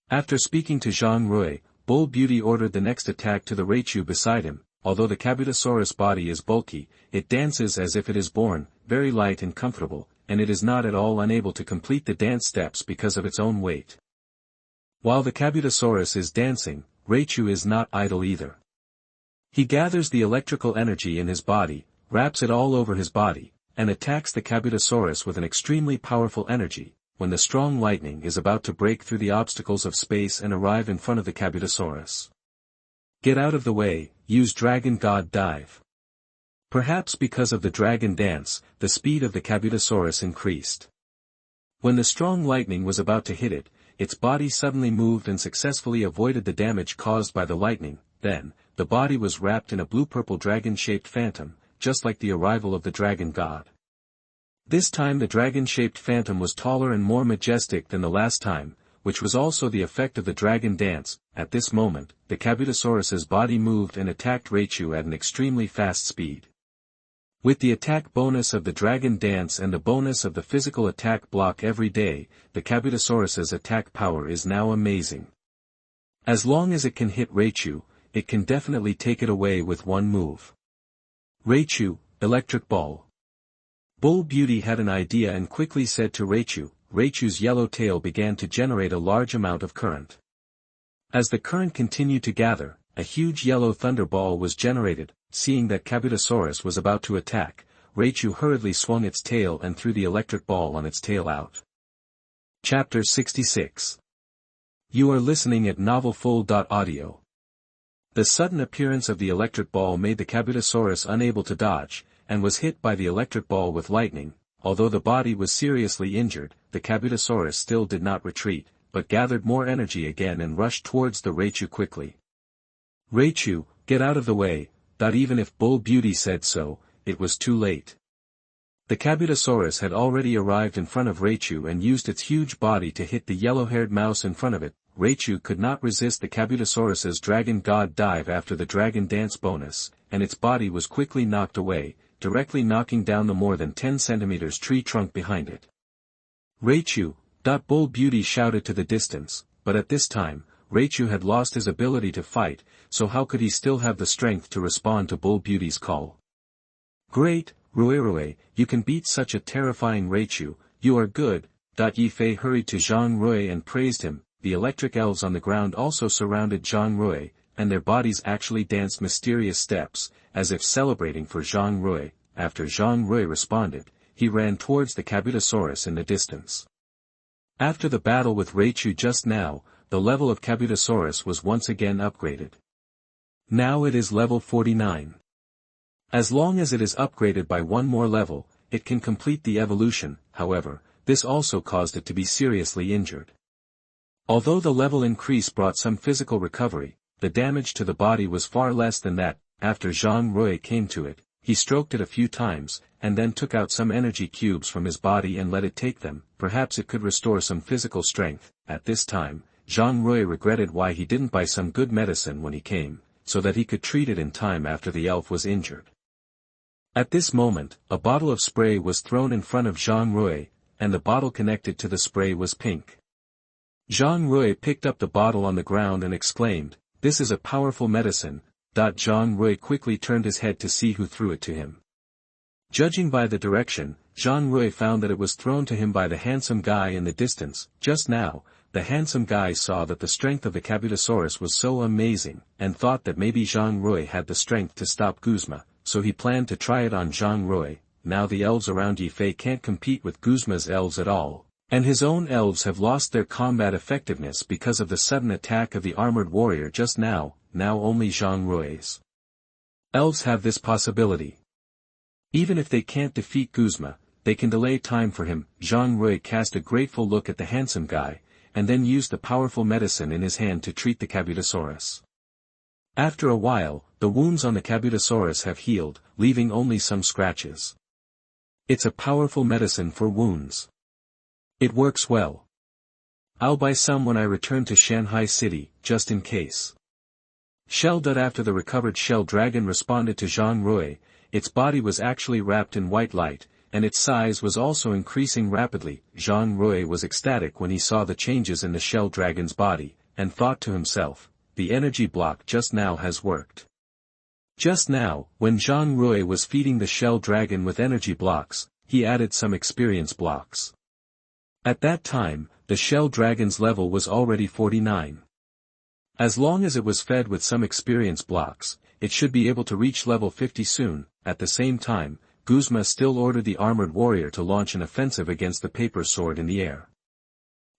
After speaking to Zhang Rui, Bull Beauty ordered the next attack to the Raichu beside him. Although the Kabutosaurus body is bulky, it dances as if it is born, very light and comfortable, and it is not at all unable to complete the dance steps because of its own weight. While the Kabutosaurus is dancing, Raichu is not idle either. He gathers the electrical energy in his body, wraps it all over his body, and attacks the Kabutosaurus with an extremely powerful energy, when the strong lightning is about to break through the obstacles of space and arrive in front of the Kabutosaurus. Get out of the way, use Dragon God Dive. Perhaps because of the Dragon Dance, the speed of the Kabutosaurus increased. When the strong lightning was about to hit it, its body suddenly moved and successfully avoided the damage caused by the lightning. Then, the body was wrapped in a blue-purple dragon-shaped phantom, just like the arrival of the Dragon God. This time the dragon-shaped phantom was taller and more majestic than the last time, which was also the effect of the Dragon Dance. At this moment, the Kabutosaurus's body moved and attacked Raichu at an extremely fast speed. With the attack bonus of the Dragon Dance and the bonus of the physical attack block every day, the Kabutosaurus's attack power is now amazing. As long as it can hit Raichu, it can definitely take it away with one move. Raichu, Electric Ball. Bull Beauty had an idea and quickly said to Raichu. Raichu's yellow tail began to generate a large amount of current. As the current continued to gather, a huge yellow thunder ball was generated. Seeing that Kabutosaurus was about to attack, Raichu hurriedly swung its tail and threw the electric ball on its tail out. Chapter 66. You are listening at novelfull.audio. The sudden appearance of the electric ball made the Kabutosaurus unable to dodge, and was hit by the electric ball with lightning. Although the body was seriously injured, the Kabutosaurus still did not retreat, but gathered more energy again and rushed towards the Raichu quickly. Raichu, get out of the way. Even if Bull Beauty said so, it was too late. The Kabutosaurus had already arrived in front of Raichu and used its huge body to hit the yellow-haired mouse in front of it. Raichu could not resist the Kabutosaurus's Dragon God Dive after the Dragon Dance bonus, and its body was quickly knocked away, directly knocking down the more than 10 centimeters tree trunk behind it. Raichu, Bull Beauty shouted to the distance, but at this time, Raichu had lost his ability to fight, so how could he still have the strength to respond to Bull Beauty's call? Great, Rui, you can beat such a terrifying Raichu, you are good. Yifei hurried to Zhang Rui and praised him. The electric elves on the ground also surrounded Zhang Rui, and their bodies actually danced mysterious steps, as if celebrating for Zhang Rui. After Zhang Rui responded, he ran towards the Kabutosaurus in the distance. After the battle with Raichu just now, the level of Kabutosaurus was once again upgraded. Now it is level 49. As long as it is upgraded by one more level, it can complete the evolution. However, this also caused it to be seriously injured. Although the level increase brought some physical recovery, the damage to the body was far less than that. After Zhang Rui came to it, he stroked it a few times, and then took out some energy cubes from his body and let it take them. Perhaps it could restore some physical strength. At this time, Zhang Rui regretted why he didn't buy some good medicine when he came, so that he could treat it in time after the elf was injured. At this moment, a bottle of spray was thrown in front of Zhang Rui, and the bottle connected to the spray was pink. Zhang Rui picked up the bottle on the ground and exclaimed, "This is a powerful medicine." Zhang Rui quickly turned his head to see who threw it to him. Judging by the direction, Zhang Rui found that it was thrown to him by the handsome guy in the distance. Just now, the handsome guy saw that the strength of the Kabutosaurus was so amazing, and thought that maybe Zhang Rui had the strength to stop Guzma, so he planned to try it on Zhang Rui. Now the elves around Yifei can't compete with Guzma's elves at all, and his own elves have lost their combat effectiveness because of the sudden attack of the armored warrior just now. Now only Zhang Rui's elves have this possibility. Even if they can't defeat Guzma, they can delay time for him. Zhang Rui cast a grateful look at the handsome guy, and then used the powerful medicine in his hand to treat the Kabutosaurus. After a while, the wounds on the Kabutosaurus have healed, leaving only some scratches. It's a powerful medicine for wounds. It works well. I'll buy some when I return to Shanghai City, just in case. Shell. After the recovered shell dragon responded to Zhang Rui, its body was actually wrapped in white light, and its size was also increasing rapidly. Zhang Rui was ecstatic when he saw the changes in the shell dragon's body, and thought to himself, the energy block just now has worked. Just now, when Zhang Rui was feeding the shell dragon with energy blocks, he added some experience blocks. At that time, the shell dragon's level was already 49. As long as it was fed with some experience blocks, it should be able to reach level 50 soon. At the same time, Guzma still ordered the armored warrior to launch an offensive against the paper sword in the air.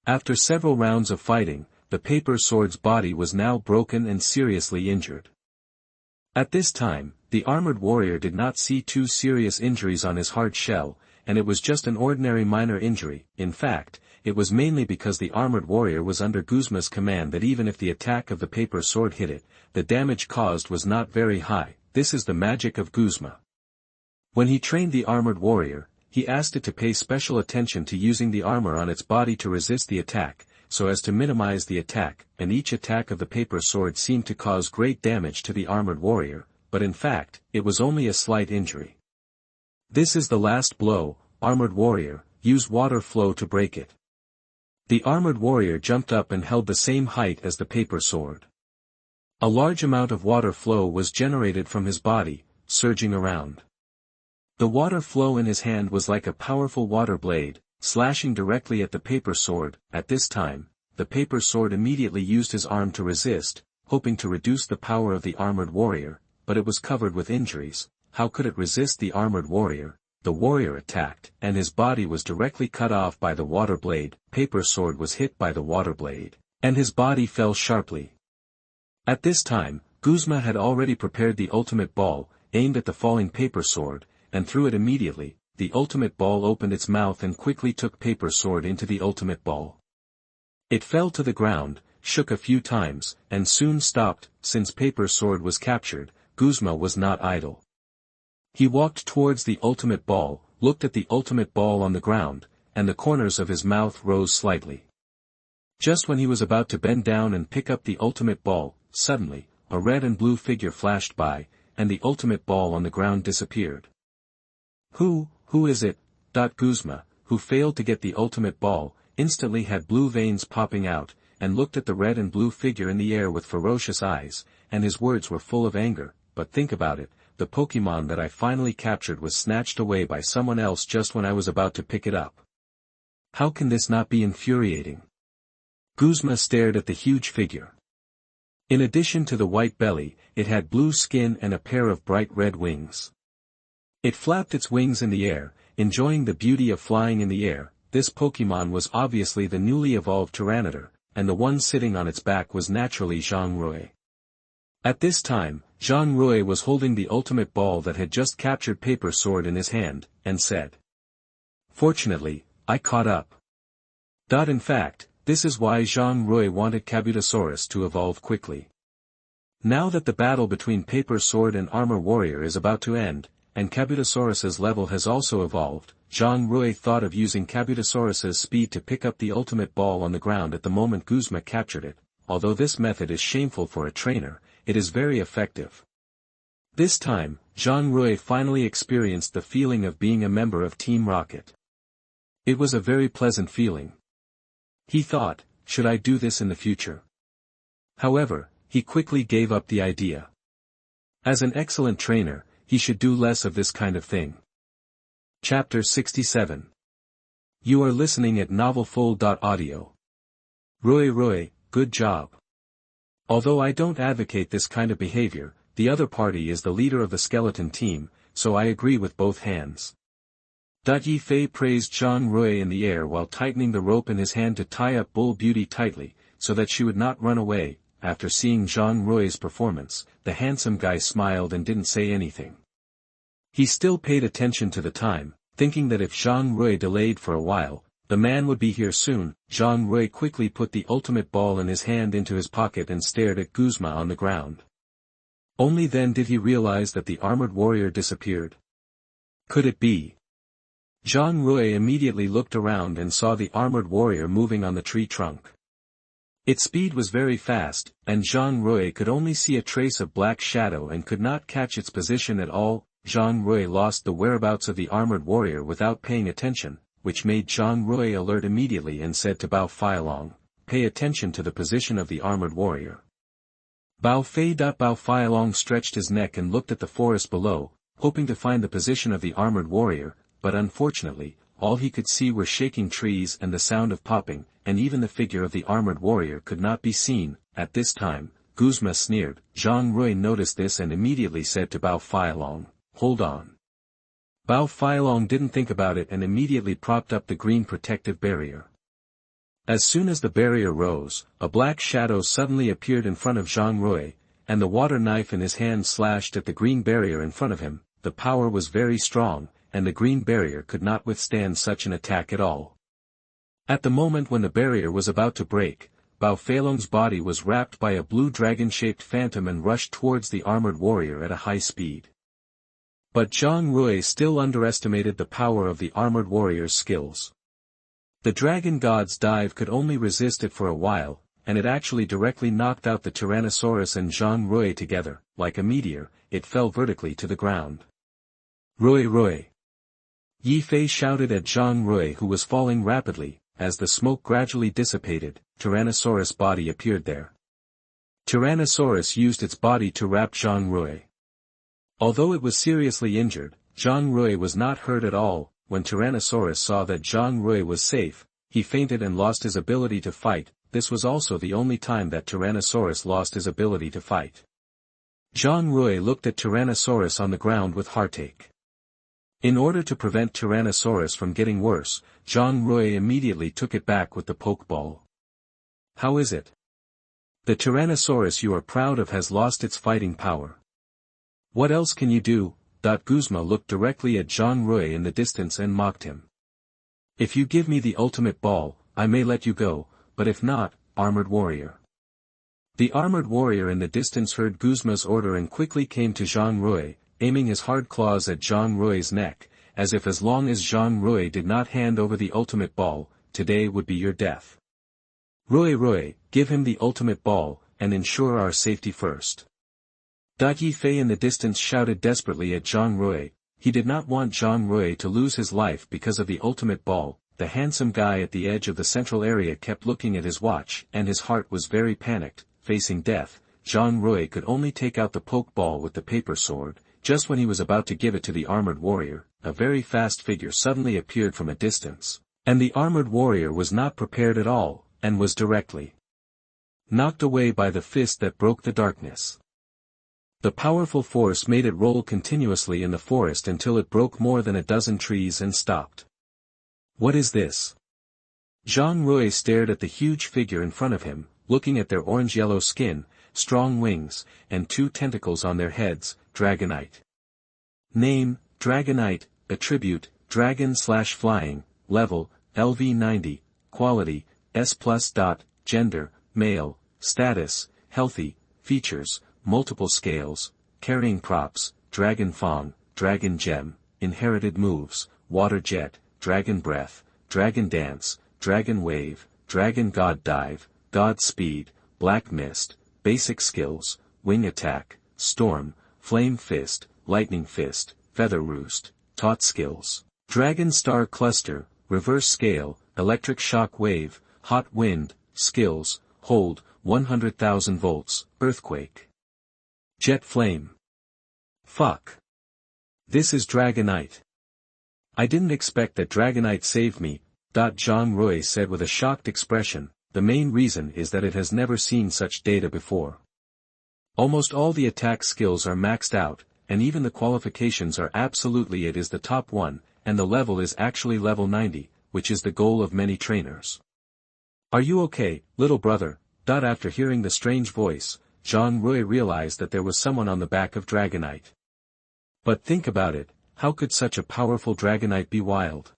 After several rounds of fighting, the paper sword's body was now broken and seriously injured. At this time, the armored warrior did not see too serious injuries on his hard shell, and it was just an ordinary minor injury. In fact, it was mainly because the armored warrior was under Guzma's command that even if the attack of the paper sword hit it, the damage caused was not very high. This is the magic of Guzma. When he trained the armored warrior, he asked it to pay special attention to using the armor on its body to resist the attack, so as to minimize the attack, and each attack of the paper sword seemed to cause great damage to the armored warrior, but in fact, it was only a slight injury. This is the last blow, armored warrior, use water flow to break it. The armored warrior jumped up and held the same height as the paper sword. A large amount of water flow was generated from his body, surging around. The water flow in his hand was like a powerful water blade, slashing directly at the paper sword. At this time, the paper sword immediately used his arm to resist, hoping to reduce the power of the armored warrior, but it was covered with injuries. How could it resist the armored warrior? The warrior attacked, and his body was directly cut off by the water blade. Paper sword was hit by the water blade, and his body fell sharply. At this time, Guzma had already prepared the ultimate ball, aimed at the falling paper sword, and threw it immediately. The ultimate ball opened its mouth and quickly took paper sword into the ultimate ball. It fell to the ground, shook a few times, and soon stopped. Since paper sword was captured, Guzma was not idle. He walked towards the ultimate ball, looked at the ultimate ball on the ground, and the corners of his mouth rose slightly. Just when he was about to bend down and pick up the ultimate ball, suddenly, a red and blue figure flashed by, and the ultimate ball on the ground disappeared. Who is it? Guzma, who failed to get the ultimate ball, instantly had blue veins popping out, and looked at the red and blue figure in the air with ferocious eyes, and his words were full of anger. But think about it. The Pokémon that I finally captured was snatched away by someone else just when I was about to pick it up. How can this not be infuriating? Guzma stared at the huge figure. In addition to the white belly, it had blue skin and a pair of bright red wings. It flapped its wings in the air, enjoying the beauty of flying in the air. This Pokémon was obviously the newly evolved Tyranitar, and the one sitting on its back was naturally Zhang Rui. At this time, Zhang Rui was holding the ultimate ball that had just captured paper sword in his hand, and said, "Fortunately, I caught up." In fact, this is why Zhang Rui wanted Kabutosaurus to evolve quickly. Now that the battle between paper sword and armor warrior is about to end, and Kabutosaurus's level has also evolved, Zhang Rui thought of using Kabutosaurus's speed to pick up the ultimate ball on the ground at the moment Guzma captured it. Although this method is shameful for a trainer, it is very effective. This time, Zhang Rui finally experienced the feeling of being a member of Team Rocket. It was a very pleasant feeling. He thought, should I do this in the future? However, he quickly gave up the idea. As an excellent trainer, he should do less of this kind of thing. Chapter 67. You are listening at novelfull.audio. Rui, good job. Although I don't advocate this kind of behavior, the other party is the leader of the skeleton team, so I agree with both hands. Yi Fei praised Zhang Rui in the air while tightening the rope in his hand to tie up Bull Beauty tightly, so that she would not run away. After seeing Zhang Rui's performance, the handsome guy smiled and didn't say anything. He still paid attention to the time, thinking that if Zhang Rui delayed for a while, the man would be here soon. Zhang Rui quickly put the ultimate ball in his hand into his pocket and stared at Guzma on the ground. Only then did he realize that the armored warrior disappeared. Could it be? Zhang Rui immediately looked around and saw the armored warrior moving on the tree trunk. Its speed was very fast, and Zhang Rui could only see a trace of black shadow and could not catch its position at all. Zhang Rui lost the whereabouts of the armored warrior without paying attention, which made Zhang Rui alert immediately and said to Bao Feilong, "Pay attention to the position of the armored warrior." Bao Feilong stretched his neck and looked at the forest below, hoping to find the position of the armored warrior, but unfortunately, all he could see were shaking trees and the sound of popping, and even the figure of the armored warrior could not be seen. At this time, Guzma sneered. Zhang Rui noticed this and immediately said to Bao Feilong, "Hold on." Bao Feilong didn't think about it and immediately propped up the green protective barrier. As soon as the barrier rose, a black shadow suddenly appeared in front of Zhang Rui, and the water knife in his hand slashed at the green barrier in front of him. The power was very strong, and the green barrier could not withstand such an attack at all. At the moment when the barrier was about to break, Bao Feilong's body was wrapped by a blue dragon-shaped phantom and rushed towards the armored warrior at a high speed. But Zhang Rui still underestimated the power of the armored warrior's skills. The dragon god's dive could only resist it for a while, and it actually directly knocked out the Tyrannosaurus and Zhang Rui together. Like a meteor, it fell vertically to the ground. "Rui! Yi Fei shouted at Zhang Rui, who was falling rapidly. As the smoke gradually dissipated, Tyrannosaurus' body appeared there. Tyrannosaurus used its body to wrap Zhang Rui. Although it was seriously injured, Zhang Rui was not hurt at all. When Tyrannosaurus saw that Zhang Rui was safe, he fainted and lost his ability to fight. This was also the only time that Tyrannosaurus lost his ability to fight. Zhang Rui looked at Tyrannosaurus on the ground with heartache. In order to prevent Tyrannosaurus from getting worse, Zhang Rui immediately took it back with the Pokeball. "How is it? The Tyrannosaurus you are proud of has lost its fighting power. What else can you do?" Guzma looked directly at Zhang Rui in the distance and mocked him. "If you give me the ultimate ball, I may let you go, but if not, armored warrior." The armored warrior in the distance heard Guzma's order and quickly came to Zhang Rui, aiming his hard claws at Zhang Rui's neck, as if as long as Zhang Rui did not hand over the ultimate ball, today would be your death. Rui, give him the ultimate ball, and ensure our safety first." Yi Fei in the distance shouted desperately at Zhang Rui. He did not want Zhang Rui to lose his life because of the ultimate ball. The handsome guy at the edge of the central area kept looking at his watch, and his heart was very panicked. Facing death, Zhang Rui could only take out the Pokeball with the paper sword. Just when he was about to give it to the armored warrior, a very fast figure suddenly appeared from a distance, and the armored warrior was not prepared at all, and was directly knocked away by the fist that broke the darkness. The powerful force made it roll continuously in the forest until it broke more than a dozen trees and stopped. "What is this?" Zhang Rui stared at the huge figure in front of him, looking at their orange-yellow skin, strong wings, and 2 tentacles on their heads. Dragonite. Name, Dragonite. Attribute, Dragon/Flying. Level, LV90. Quality, S+. Gender, Male. Status, Healthy. Features, Multiple scales. Carrying props, Dragon Fang, Dragon Gem. Inherited moves, Water Jet, Dragon Breath, Dragon Dance, Dragon Wave, Dragon God Dive, God Speed, Black Mist. Basic skills, Wing Attack, Storm, Flame Fist, Lightning Fist, Feather Roost. Taught skills, Dragon Star Cluster, Reverse Scale, Electric Shock Wave, Hot Wind. Skills, Hold, 100,000 volts, Earthquake. Jet Flame. Fuck. This is Dragonite. I didn't expect that Dragonite saved me, Zhang Rui said with a shocked expression. The main reason is that it has never seen such data before. Almost all the attack skills are maxed out, and even the qualifications are absolutely it is the top one, and the level is actually level 90, which is the goal of many trainers. "Are you okay, little brother?" After hearing the strange voice, Zhang Rui realized that there was someone on the back of Dragonite. But think about it, how could such a powerful Dragonite be wild?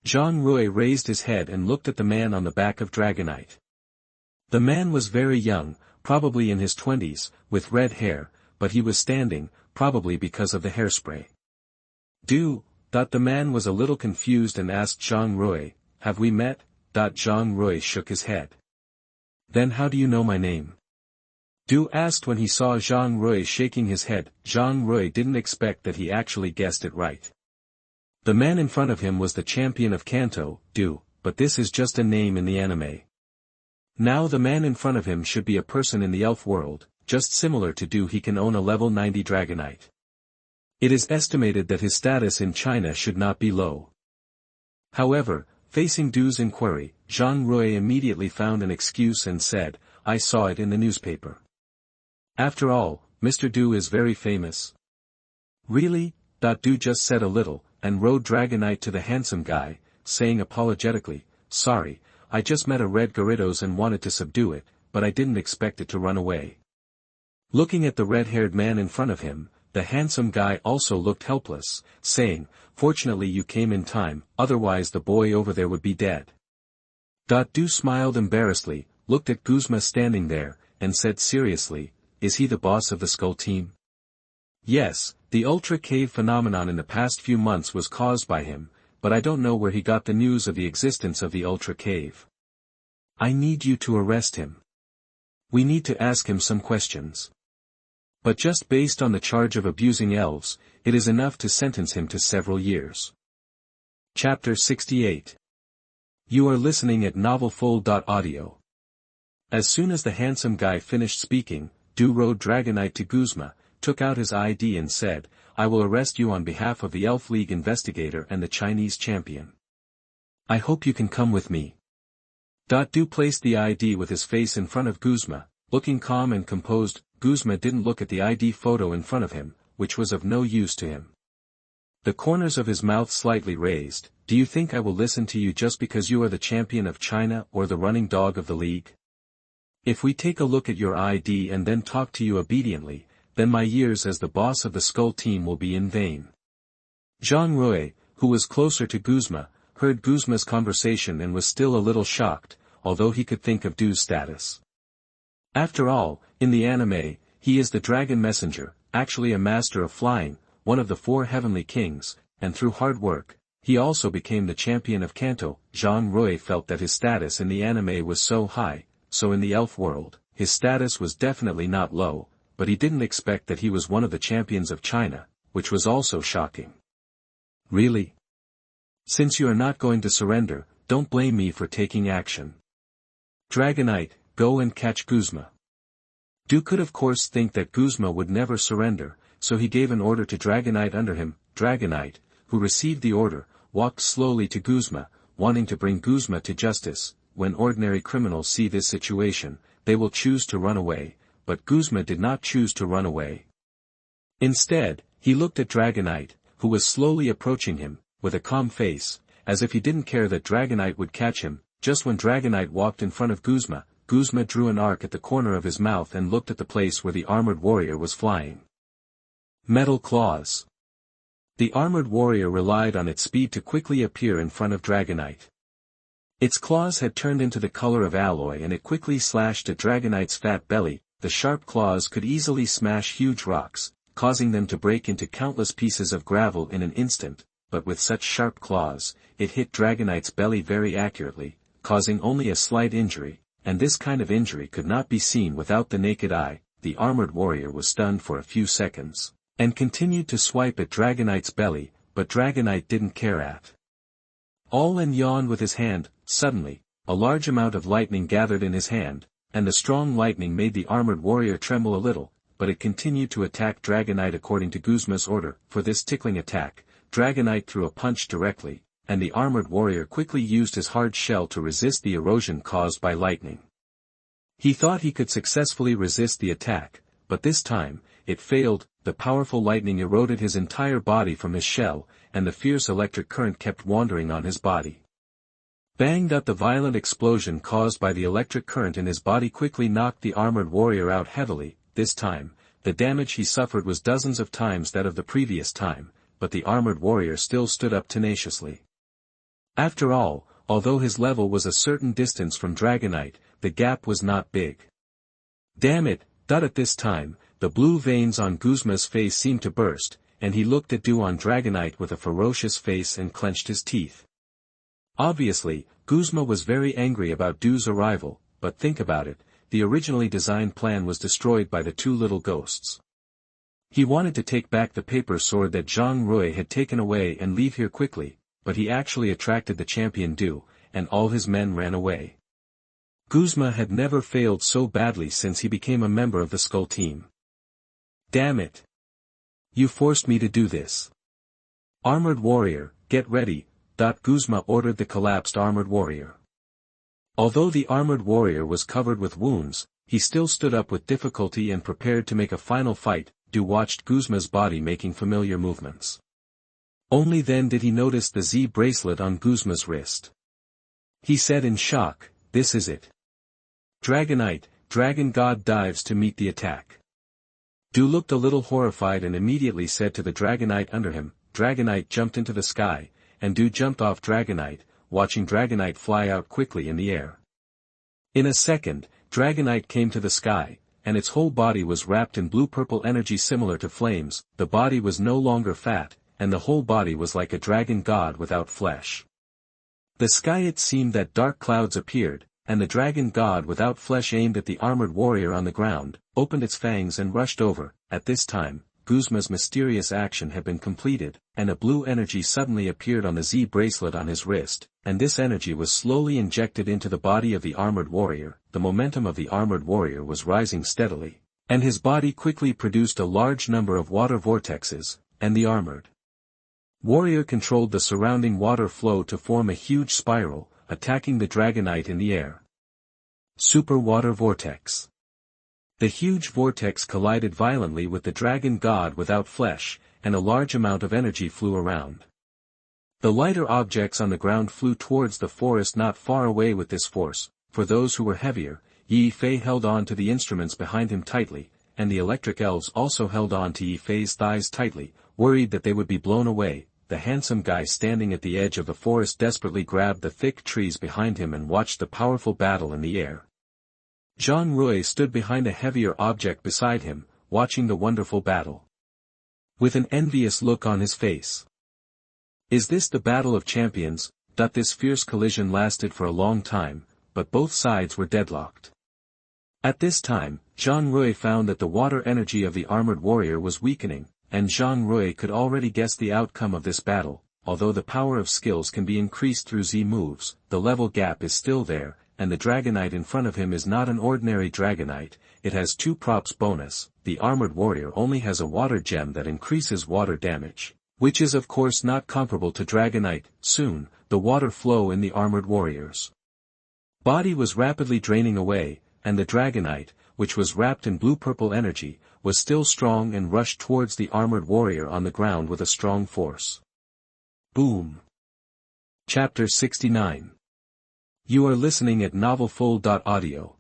Zhang Rui raised his head and looked at the man on the back of Dragonite. The man was very young, probably in his 20s, with red hair, but he was standing, probably because of the hairspray. The man was a little confused and asked Zhang Rui, "Have we met?" Zhang Rui shook his head. "Then how do you know my name?" Du asked when he saw Zhang Rui shaking his head. Zhang Rui didn't expect that he actually guessed it right. The man in front of him was the champion of Kanto, Du, but this is just a name in the anime. Now the man in front of him should be a person in the elf world, just similar to Du. He can own a level 90 Dragonite. It is estimated that his status in China should not be low. However, facing Du's inquiry, Zhang Rui immediately found an excuse and said, "I saw it in the newspaper. After all, Mr. Du is very famous." "Really?" Du just said a little, and rode Dragonite to the handsome guy, saying apologetically, "Sorry, I just met a red Gyarados and wanted to subdue it, but I didn't expect it to run away." Looking at the red-haired man in front of him, the handsome guy also looked helpless, saying, "Fortunately you came in time, otherwise the boy over there would be dead." Du smiled embarrassedly, looked at Guzma standing there, and said seriously, "Is he the boss of the Skull team?" "Yes, the Ultra Cave phenomenon in the past few months was caused by him, but I don't know where he got the news of the existence of the Ultra Cave. I need you to arrest him. We need to ask him some questions. But just based on the charge of abusing elves, it is enough to sentence him to several years." Chapter 68. You are listening at novelfull.audio. As soon as the handsome guy finished speaking, Du rode Dragonite to Guzma, took out his ID and said, "I will arrest you on behalf of the Elf League investigator and the Chinese champion. I hope you can come with me." Du placed the ID with his face in front of Guzma, looking calm and composed. Guzma didn't look at the ID photo in front of him, which was of no use to him. The corners of his mouth slightly raised. "Do you think I will listen to you just because you are the champion of China or the running dog of the league? If we take a look at your ID and then talk to you obediently, then my years as the boss of the Skull team will be in vain." Zhang Rui, who was closer to Guzma, heard Guzma's conversation and was still a little shocked, although he could think of Du's status. After all, in the anime, he is the dragon messenger, actually a master of flying, one of the 4 heavenly kings, and through hard work, he also became the champion of Kanto. Zhang Rui felt that his status in the anime was so high, so in the elf world, his status was definitely not low, but he didn't expect that he was one of the champions of China, which was also shocking. "Really? Since you are not going to surrender, don't blame me for taking action. Dragonite, go and catch Guzma." Du could of course think that Guzma would never surrender, so he gave an order to Dragonite under him. Dragonite, who received the order, walked slowly to Guzma, wanting to bring Guzma to justice. When ordinary criminals see this situation, they will choose to run away, but Guzma did not choose to run away. Instead, he looked at Dragonite, who was slowly approaching him, with a calm face, as if he didn't care that Dragonite would catch him. Just when Dragonite walked in front of Guzma, Guzma drew an arc at the corner of his mouth and looked at the place where the armored warrior was flying. Metal claws. The armored warrior relied on its speed to quickly appear in front of Dragonite. Its claws had turned into the color of alloy and it quickly slashed at Dragonite's fat belly. The sharp claws could easily smash huge rocks, causing them to break into countless pieces of gravel in an instant, but with such sharp claws, it hit Dragonite's belly very accurately, causing only a slight injury, and this kind of injury could not be seen without the naked eye. The armored warrior was stunned for a few seconds, and continued to swipe at Dragonite's belly, but Dragonite didn't care at all and yawned with his hand. Suddenly, a large amount of lightning gathered in his hand, and the strong lightning made the armored warrior tremble a little, but it continued to attack Dragonite according to Guzma's order. For this tickling attack, Dragonite threw a punch directly, and the armored warrior quickly used his hard shell to resist the erosion caused by lightning. He thought he could successfully resist the attack, but this time, it failed. The powerful lightning eroded his entire body from his shell, and the fierce electric current kept wandering on his body. Bang! The violent explosion caused by the electric current in his body quickly knocked the armored warrior out heavily. This time, the damage he suffered was dozens of times that of the previous time, but the armored warrior still stood up tenaciously. After all, although his level was a certain distance from Dragonite, the gap was not big. "Damn it!" At this time, the blue veins on Guzma's face seemed to burst, and he looked at Du on Dragonite with a ferocious face and clenched his teeth. Obviously, Guzma was very angry about Du's arrival, but think about it, the originally designed plan was destroyed by the two little ghosts. He wanted to take back the paper sword that Zhang Rui had taken away and leave here quickly, but he actually attracted the champion Du, and all his men ran away. Guzma had never failed so badly since he became a member of the Skull team. Damn it! You forced me to do this. Armored warrior, get ready, Guzma ordered the collapsed armored warrior. Although the armored warrior was covered with wounds, he still stood up with difficulty and prepared to make a final fight. Du watched Guzma's body making familiar movements. Only then did he notice the Z bracelet on Guzma's wrist. He said in shock, "This is it." Dragonite, Dragon God dives to meet the attack. Du looked a little horrified and immediately said to the Dragonite under him. Dragonite jumped into the sky, and Du jumped off Dragonite, watching Dragonite fly out quickly in the air. In a second, Dragonite came to the sky, and its whole body was wrapped in blue-purple energy similar to flames. The body was no longer fat, and the whole body was like a dragon god without flesh. The sky it seemed that dark clouds appeared, and the dragon god without flesh aimed at the armored warrior on the ground, opened its fangs and rushed over. At this time, Guzma's mysterious action had been completed, and a blue energy suddenly appeared on the Z bracelet on his wrist, and this energy was slowly injected into the body of the armored warrior. The momentum of the armored warrior was rising steadily, and his body quickly produced a large number of water vortexes, and the armored warrior controlled the surrounding water flow to form a huge spiral, attacking the Dragonite in the air. Super Water Vortex. The huge vortex collided violently with the dragon god without flesh, and a large amount of energy flew around. The lighter objects on the ground flew towards the forest not far away with this force. For those who were heavier, Yi Fei held on to the instruments behind him tightly, and the electric elves also held on to Yi Fei's thighs tightly, worried that they would be blown away. The handsome guy standing at the edge of the forest desperately grabbed the thick trees behind him and watched the powerful battle in the air. Zhang Rui stood behind a heavier object beside him, watching the wonderful battle, with an envious look on his face. Is this the battle of champions? This fierce collision lasted for a long time, but both sides were deadlocked. At this time, Zhang Rui found that the water energy of the armored warrior was weakening, and Zhang Rui could already guess the outcome of this battle. Although the power of skills can be increased through Z moves, the level gap is still there, and the Dragonite in front of him is not an ordinary Dragonite. It has 2 props bonus. The armored warrior only has a water gem that increases water damage, which is of course not comparable to Dragonite. Soon, the water flow in the armored warrior's body was rapidly draining away, and the Dragonite, which was wrapped in blue-purple energy, was still strong and rushed towards the armored warrior on the ground with a strong force. Boom. Chapter 69. You are listening at novelfull.audio.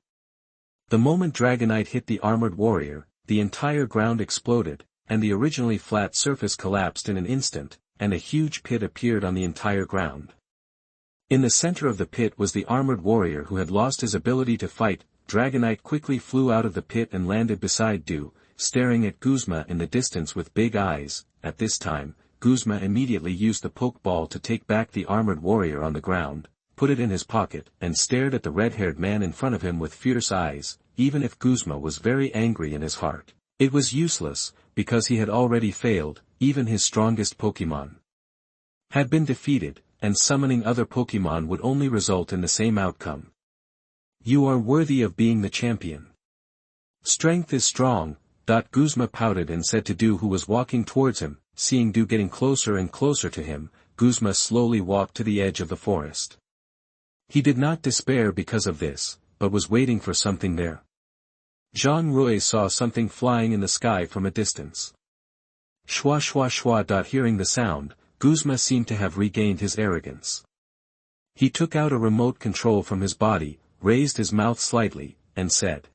The moment Dragonite hit the armored warrior, the entire ground exploded, and the originally flat surface collapsed in an instant, and a huge pit appeared on the entire ground. In the center of the pit was the armored warrior who had lost his ability to fight. Dragonite quickly flew out of the pit and landed beside Du, staring at Guzma in the distance with big eyes. At this time, Guzma immediately used the Pokeball to take back the armored warrior on the ground, put it in his pocket, and stared at the red-haired man in front of him with fierce eyes. Even if Guzma was very angry in his heart, it was useless, because he had already failed. Even his strongest Pokemon had been defeated, and summoning other Pokemon would only result in the same outcome. You are worthy of being the champion. Strength is strong. Guzma pouted and said to Du, who was walking towards him. Seeing Du getting closer and closer to him, Guzma slowly walked to the edge of the forest. He did not despair because of this, but was waiting for something there. Zhang Rui saw something flying in the sky from a distance. Shwa shwa shwa. Hearing the sound, Guzma seemed to have regained his arrogance. He took out a remote control from his body, raised his mouth slightly, and said,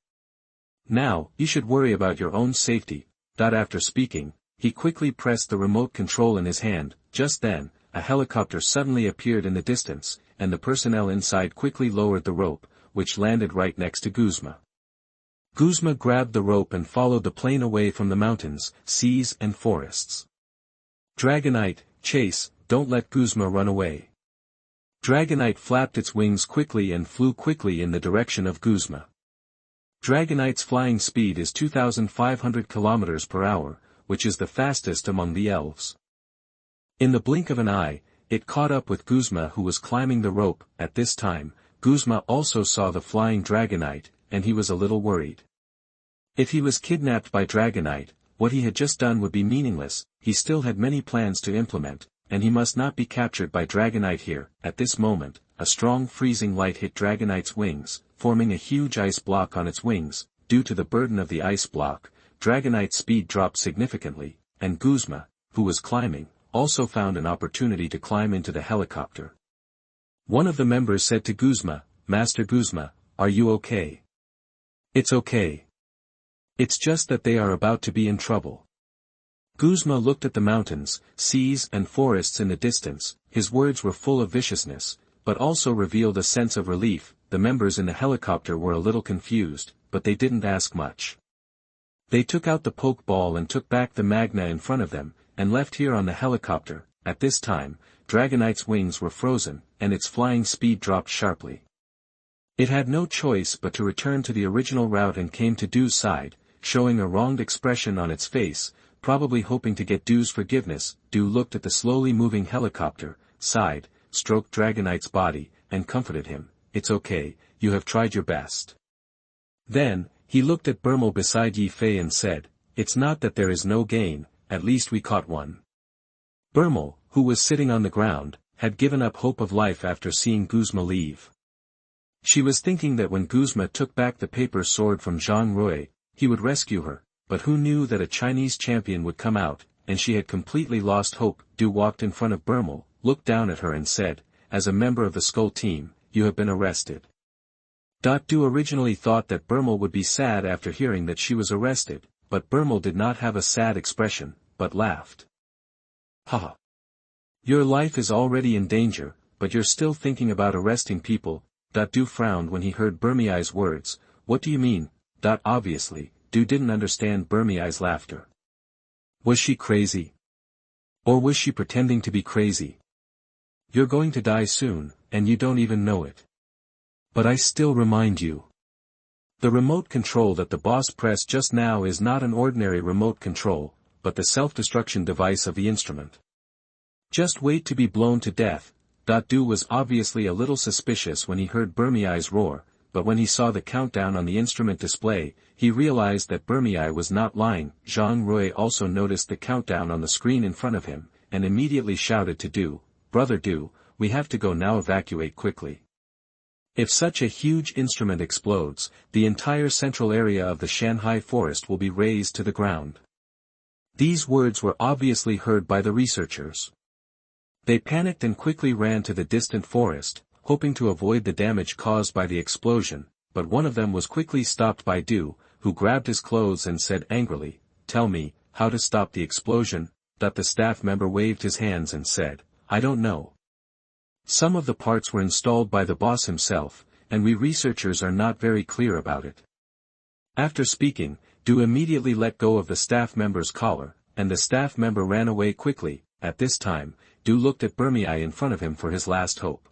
"Now, you should worry about your own safety." After speaking, he quickly pressed the remote control in his hand. Just then, a helicopter suddenly appeared in the distance, and the personnel inside quickly lowered the rope, which landed right next to Guzma. Guzma grabbed the rope and followed the plane away from the mountains, seas and forests. Dragonite, chase, don't let Guzma run away. Dragonite flapped its wings quickly and flew quickly in the direction of Guzma. Dragonite's flying speed is 2,500 km per hour, which is the fastest among the elves. In the blink of an eye, it caught up with Guzma, who was climbing the rope. At this time, Guzma also saw the flying Dragonite, and he was a little worried. If he was kidnapped by Dragonite, what he had just done would be meaningless. He still had many plans to implement, and he must not be captured by Dragonite here. At this moment, a strong freezing light hit Dragonite's wings, forming a huge ice block on its wings. Due to the burden of the ice block, Dragonite's speed dropped significantly, and Guzma, who was climbing, also found an opportunity to climb into the helicopter. One of the members said to Guzma, "Master Guzma, are you okay?" "It's okay. It's just that they are about to be in trouble." Guzma looked at the mountains, seas and forests in the distance. His words were full of viciousness, but also revealed a sense of relief. The members in the helicopter were a little confused, but they didn't ask much. They took out the Pokeball and took back the Magna in front of them, and left here on the helicopter. At this time, Dragonite's wings were frozen, and its flying speed dropped sharply. It had no choice but to return to the original route and came to Dew's side, showing a wronged expression on its face, probably hoping to get Dew's forgiveness. Dew looked at the slowly moving helicopter, sighed, stroked Dragonite's body, and comforted him. "It's okay, you have tried your best." Then, he looked at Burmel beside Yi Fei and said, "It's not that there is no gain, at least we caught one." Burmel, who was sitting on the ground, had given up hope of life after seeing Guzma leave. She was thinking that when Guzma took back the paper sword from Zhang Rui, he would rescue her, but who knew that a Chinese champion would come out, and she had completely lost hope. Dew walked in front of Burmel, looked down at her and said, "As a member of the Skull team, you have been arrested." Dew originally thought that Burmel would be sad after hearing that she was arrested, but Burmel did not have a sad expression, but laughed. "Haha. Your life is already in danger, but you're still thinking about arresting people." Dew frowned when he heard Burmei's words. "What do you mean?" Obviously, Dew didn't understand Burmei's laughter. Was she crazy? Or was she pretending to be crazy? "You're going to die soon, and you don't even know it. But I still remind you. The remote control that the boss pressed just now is not an ordinary remote control, but the self-destruction device of the instrument. Just wait to be blown to death." Dew was obviously a little suspicious when he heard Burmei's roar, but when he saw the countdown on the instrument display, he realized that Burmei was not lying. Zhang Rui also noticed the countdown on the screen in front of him, and immediately shouted to Dew, "Brother Dew, we have to go now, evacuate quickly. If such a huge instrument explodes, the entire central area of the Shanghai forest will be razed to the ground." These words were obviously heard by the researchers. They panicked and quickly ran to the distant forest, hoping to avoid the damage caused by the explosion, but one of them was quickly stopped by Dew, who grabbed his clothes and said angrily, "Tell me, how to stop the explosion?" The staff member waved his hands and said, "I don't know. Some of the parts were installed by the boss himself, and we researchers are not very clear about it." After speaking, Dew immediately let go of the staff member's collar, and the staff member ran away quickly. At this time, Dew looked at Burmei in front of him for his last hope.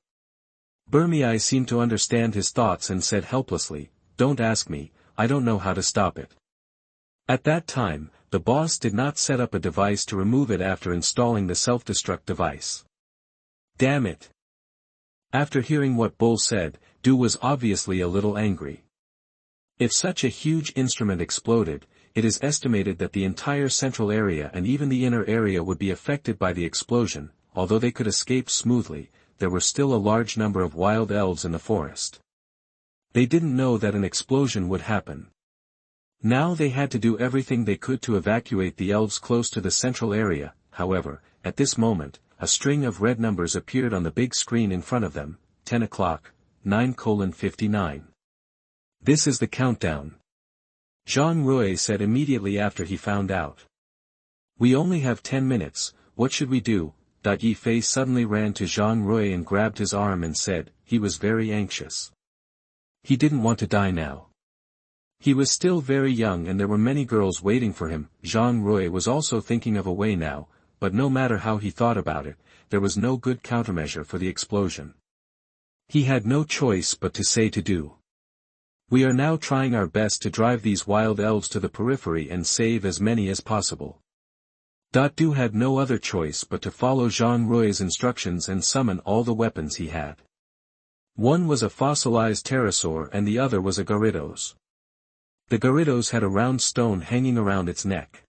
Burmei seemed to understand his thoughts and said helplessly, "Don't ask me, I don't know how to stop it." At that time, the boss did not set up a device to remove it after installing the self-destruct device. Damn it! After hearing what Bull said, Dew was obviously a little angry. If such a huge instrument exploded, it is estimated that the entire central area and even the inner area would be affected by the explosion. Although they could escape smoothly, there were still a large number of wild elves in the forest. They didn't know that an explosion would happen. Now they had to do everything they could to evacuate the elves close to the central area. However, at this moment, a string of red numbers appeared on the big screen in front of them. 10 o'clock, 9:59. "This is the countdown," Zhang Rui said immediately after he found out. "We only have 10 minutes, what should we do?" Yi Fei suddenly ran to Zhang Rui and grabbed his arm and said, he was very anxious. He didn't want to die now. He was still very young and there were many girls waiting for him. Zhang Rui was also thinking of a way now, but no matter how he thought about it, there was no good countermeasure for the explosion. He had no choice but to say to do. We are now trying our best to drive these wild elves to the periphery and save as many as possible. Du had no other choice but to follow Zhang Rui's instructions and summon all the weapons he had. One was a fossilized pterosaur and the other was a Gyarados. The Gyarados had a round stone hanging around its neck.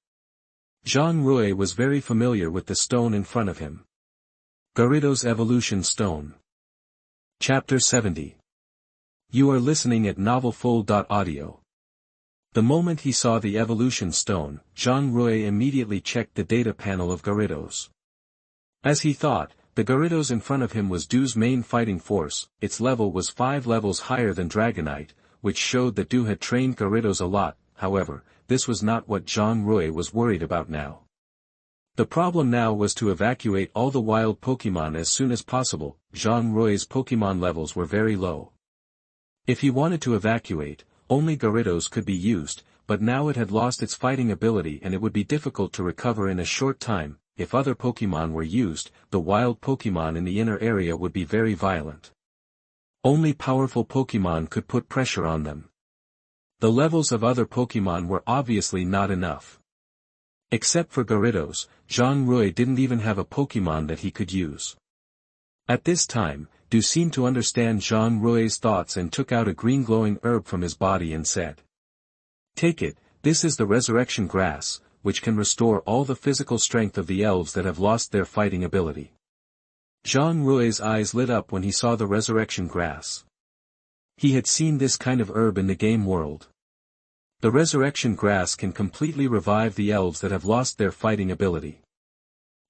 Zhang Rui was very familiar with the stone in front of him. Gyarados Evolution Stone. Chapter 70. You are listening at novelfull.audio. The moment he saw the evolution stone, Zhang Rui immediately checked the data panel of Gyarados. As he thought, the Gyarados in front of him was Du's main fighting force. Its level was 5 levels higher than Dragonite, which showed that Du had trained Gyarados a lot. However, this was not what Zhang Rui was worried about now. The problem now was to evacuate all the wild Pokémon as soon as possible. Zhang Rui's Pokémon levels were very low. If he wanted to evacuate, only Gyarados could be used, but now it had lost its fighting ability and it would be difficult to recover in a short time. If other Pokémon were used, the wild Pokémon in the inner area would be very violent. Only powerful Pokémon could put pressure on them. The levels of other Pokémon were obviously not enough. Except for Gyarados, Zhang Rui didn't even have a Pokémon that he could use. At this time, Du seemed to understand Zhang Rui's thoughts and took out a green glowing herb from his body and said, "Take it, this is the resurrection grass, which can restore all the physical strength of the elves that have lost their fighting ability." Zhang Rui's eyes lit up when he saw the resurrection grass. He had seen this kind of herb in the game world. The resurrection grass can completely revive the elves that have lost their fighting ability.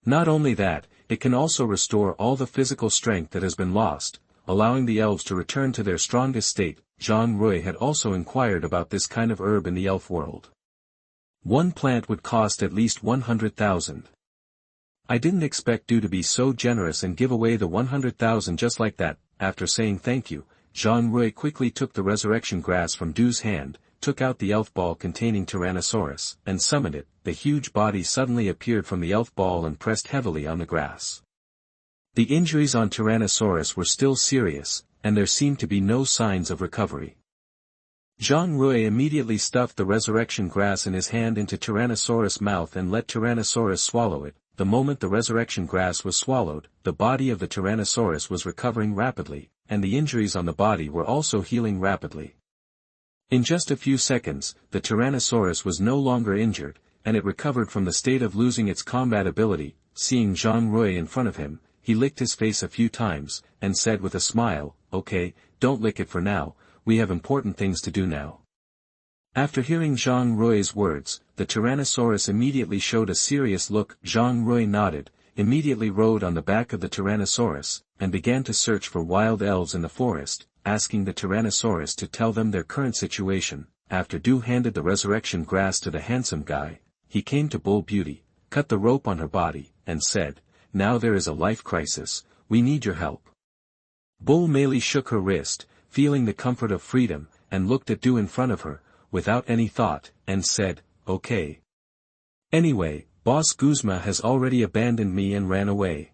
Not only that, it can also restore all the physical strength that has been lost, allowing the elves to return to their strongest state. Zhang Rui had also inquired about this kind of herb in the elf world. One plant would cost at least 100,000. I didn't expect Du to be so generous and give away the 100,000 just like that. After saying thank you, Zhang Rui quickly took the resurrection grass from Du's hand, took out the elf ball containing Tyrannosaurus, and summoned it. The huge body suddenly appeared from the elf ball and pressed heavily on the grass. The injuries on Tyrannosaurus were still serious, and there seemed to be no signs of recovery. Zhang Rui immediately stuffed the resurrection grass in his hand into Tyrannosaurus' mouth and let Tyrannosaurus swallow it. The moment the resurrection grass was swallowed, the body of the Tyrannosaurus was recovering rapidly, and the injuries on the body were also healing rapidly. In just a few seconds, the Tyrannosaurus was no longer injured, and it recovered from the state of losing its combat ability. Seeing Zhang Rui in front of him, he licked his face a few times, and said with a smile, "Okay, don't lick it for now, we have important things to do now." After hearing Zhang Rui's words, the Tyrannosaurus immediately showed a serious look. Zhang Rui nodded, immediately rode on the back of the Tyrannosaurus, and began to search for wild elves in the forest, asking the Tyrannosaurus to tell them their current situation. After Du handed the resurrection grass to the handsome guy, he came to Bull Beauty, cut the rope on her body, and said, "Now there is a life crisis, we need your help." Bull merely shook her wrist, feeling the comfort of freedom, and looked at Du in front of her, without any thought, and said, "Okay. Anyway, Boss Guzma has already abandoned me and ran away.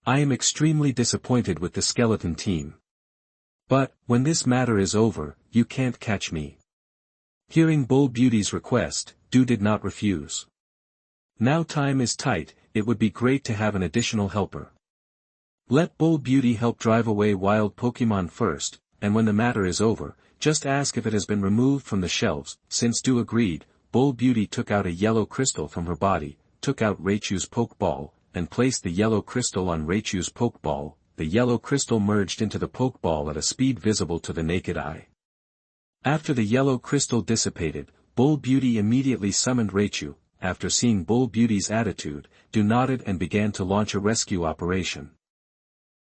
I am extremely disappointed with the skeleton team. But, when this matter is over, you can't catch me." Hearing Bull Beauty's request, Du did not refuse. Now time is tight, it would be great to have an additional helper. Let Bull Beauty help drive away wild Pokémon first, and when the matter is over, just ask if it has been removed from the shelves. Since Du agreed, Bull Beauty took out a yellow crystal from her body, took out Raichu's Pokeball, and placed the yellow crystal on Raichu's Pokeball. The yellow crystal merged into the Pokeball at a speed visible to the naked eye. After the yellow crystal dissipated, Bull Beauty immediately summoned Raichu. After seeing Bull Beauty's attitude, Du nodded and began to launch a rescue operation.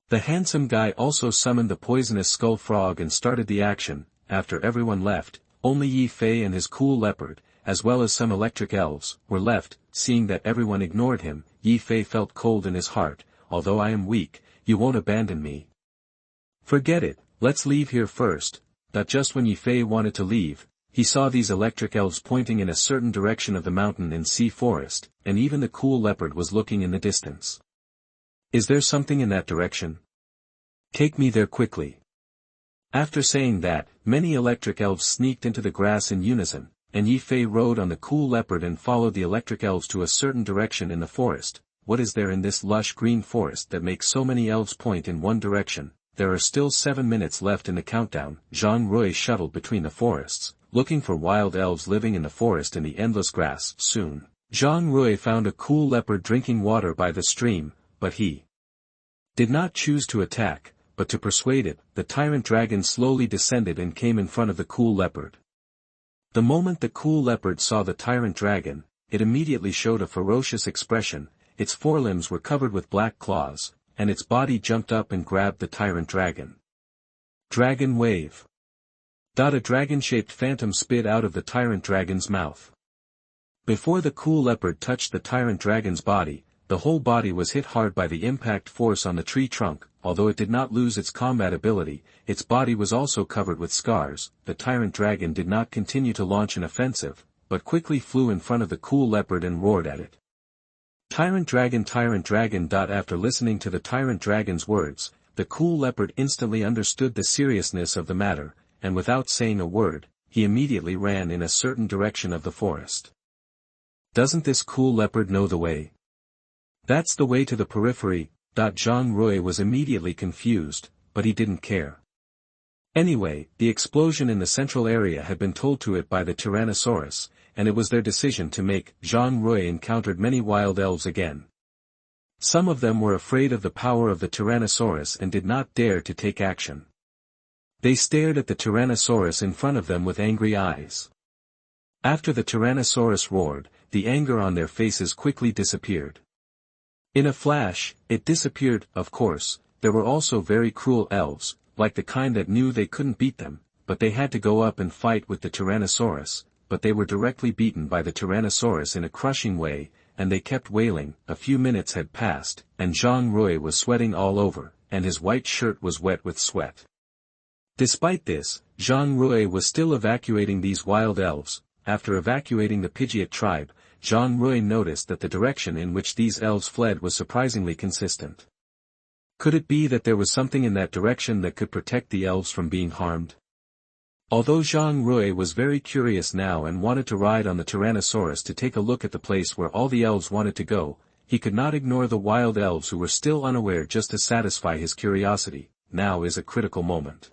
The handsome guy also summoned the poisonous skull frog and started the action. After everyone left, only Yi Fei and his cool leopard, as well as some electric elves, were left. Seeing that everyone ignored him, Yi Fei felt cold in his heart. "Although I am weak, you won't abandon me." "Forget it, let's leave here first." That just when Yi Fei wanted to leave, he saw these electric elves pointing in a certain direction of the mountain and sea forest, and even the cool leopard was looking in the distance. Is there something in that direction? Take me there quickly. After saying that, many electric elves sneaked into the grass in unison, and Yi Fei rode on the cool leopard and followed the electric elves to a certain direction in the forest. What is there in this lush green forest that makes so many elves point in one direction? There are still 7 minutes left in the countdown. Zhang Rui shuttled between the forests, looking for wild elves living in the forest in the endless grass. Soon, Zhang Rui found a cool leopard drinking water by the stream, but he did not choose to attack, but to persuade it. The tyrant dragon slowly descended and came in front of the cool leopard. The moment the cool leopard saw the tyrant dragon, it immediately showed a ferocious expression. Its forelimbs were covered with black claws, and its body jumped up and grabbed the tyrant dragon. Dragon wave. A dragon-shaped phantom spit out of the tyrant dragon's mouth. Before the cool leopard touched the tyrant dragon's body, the whole body was hit hard by the impact force on the tree trunk. Although it did not lose its combat ability, its body was also covered with scars. The tyrant dragon did not continue to launch an offensive, but quickly flew in front of the cool leopard and roared at it. Tyrant dragon, tyrant dragon. After listening to the tyrant dragon's words, the cool leopard instantly understood the seriousness of the matter, and without saying a word, he immediately ran in a certain direction of the forest. Doesn't this cool leopard know the way? That's the way to the periphery. Zhang Rui was immediately confused, but he didn't care. Anyway, the explosion in the central area had been told to it by the Tyrannosaurus, and it was their decision to make. Zhang Rui encountered many wild elves again. Some of them were afraid of the power of the Tyrannosaurus and did not dare to take action. They stared at the Tyrannosaurus in front of them with angry eyes. After the Tyrannosaurus roared, the anger on their faces quickly disappeared. In a flash, it disappeared. Of course, there were also very cruel elves, like the kind that knew they couldn't beat them, but they had to go up and fight with the Tyrannosaurus, but they were directly beaten by the Tyrannosaurus in a crushing way, and they kept wailing. A few minutes had passed, and Zhang Rui was sweating all over, and his white shirt was wet with sweat. Despite this, Zhang Rui was still evacuating these wild elves. After evacuating the Pidgeot tribe, Zhang Rui noticed that the direction in which these elves fled was surprisingly consistent. Could it be that there was something in that direction that could protect the elves from being harmed? Although Zhang Rui was very curious now and wanted to ride on the Tyrannosaurus to take a look at the place where all the elves wanted to go, he could not ignore the wild elves who were still unaware. Just to satisfy his curiosity. Now is a critical moment.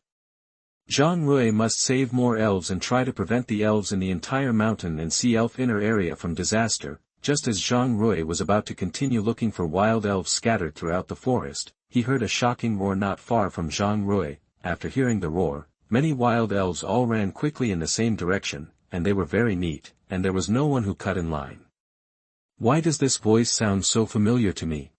Zhang Rui must save more elves and try to prevent the elves in the entire mountain and sea elf inner area from disaster. Just as Zhang Rui was about to continue looking for wild elves scattered throughout the forest, he heard a shocking roar not far from Zhang Rui. After hearing the roar, many wild elves all ran quickly in the same direction, and they were very neat, and there was no one who cut in line. Why does this voice sound so familiar to me?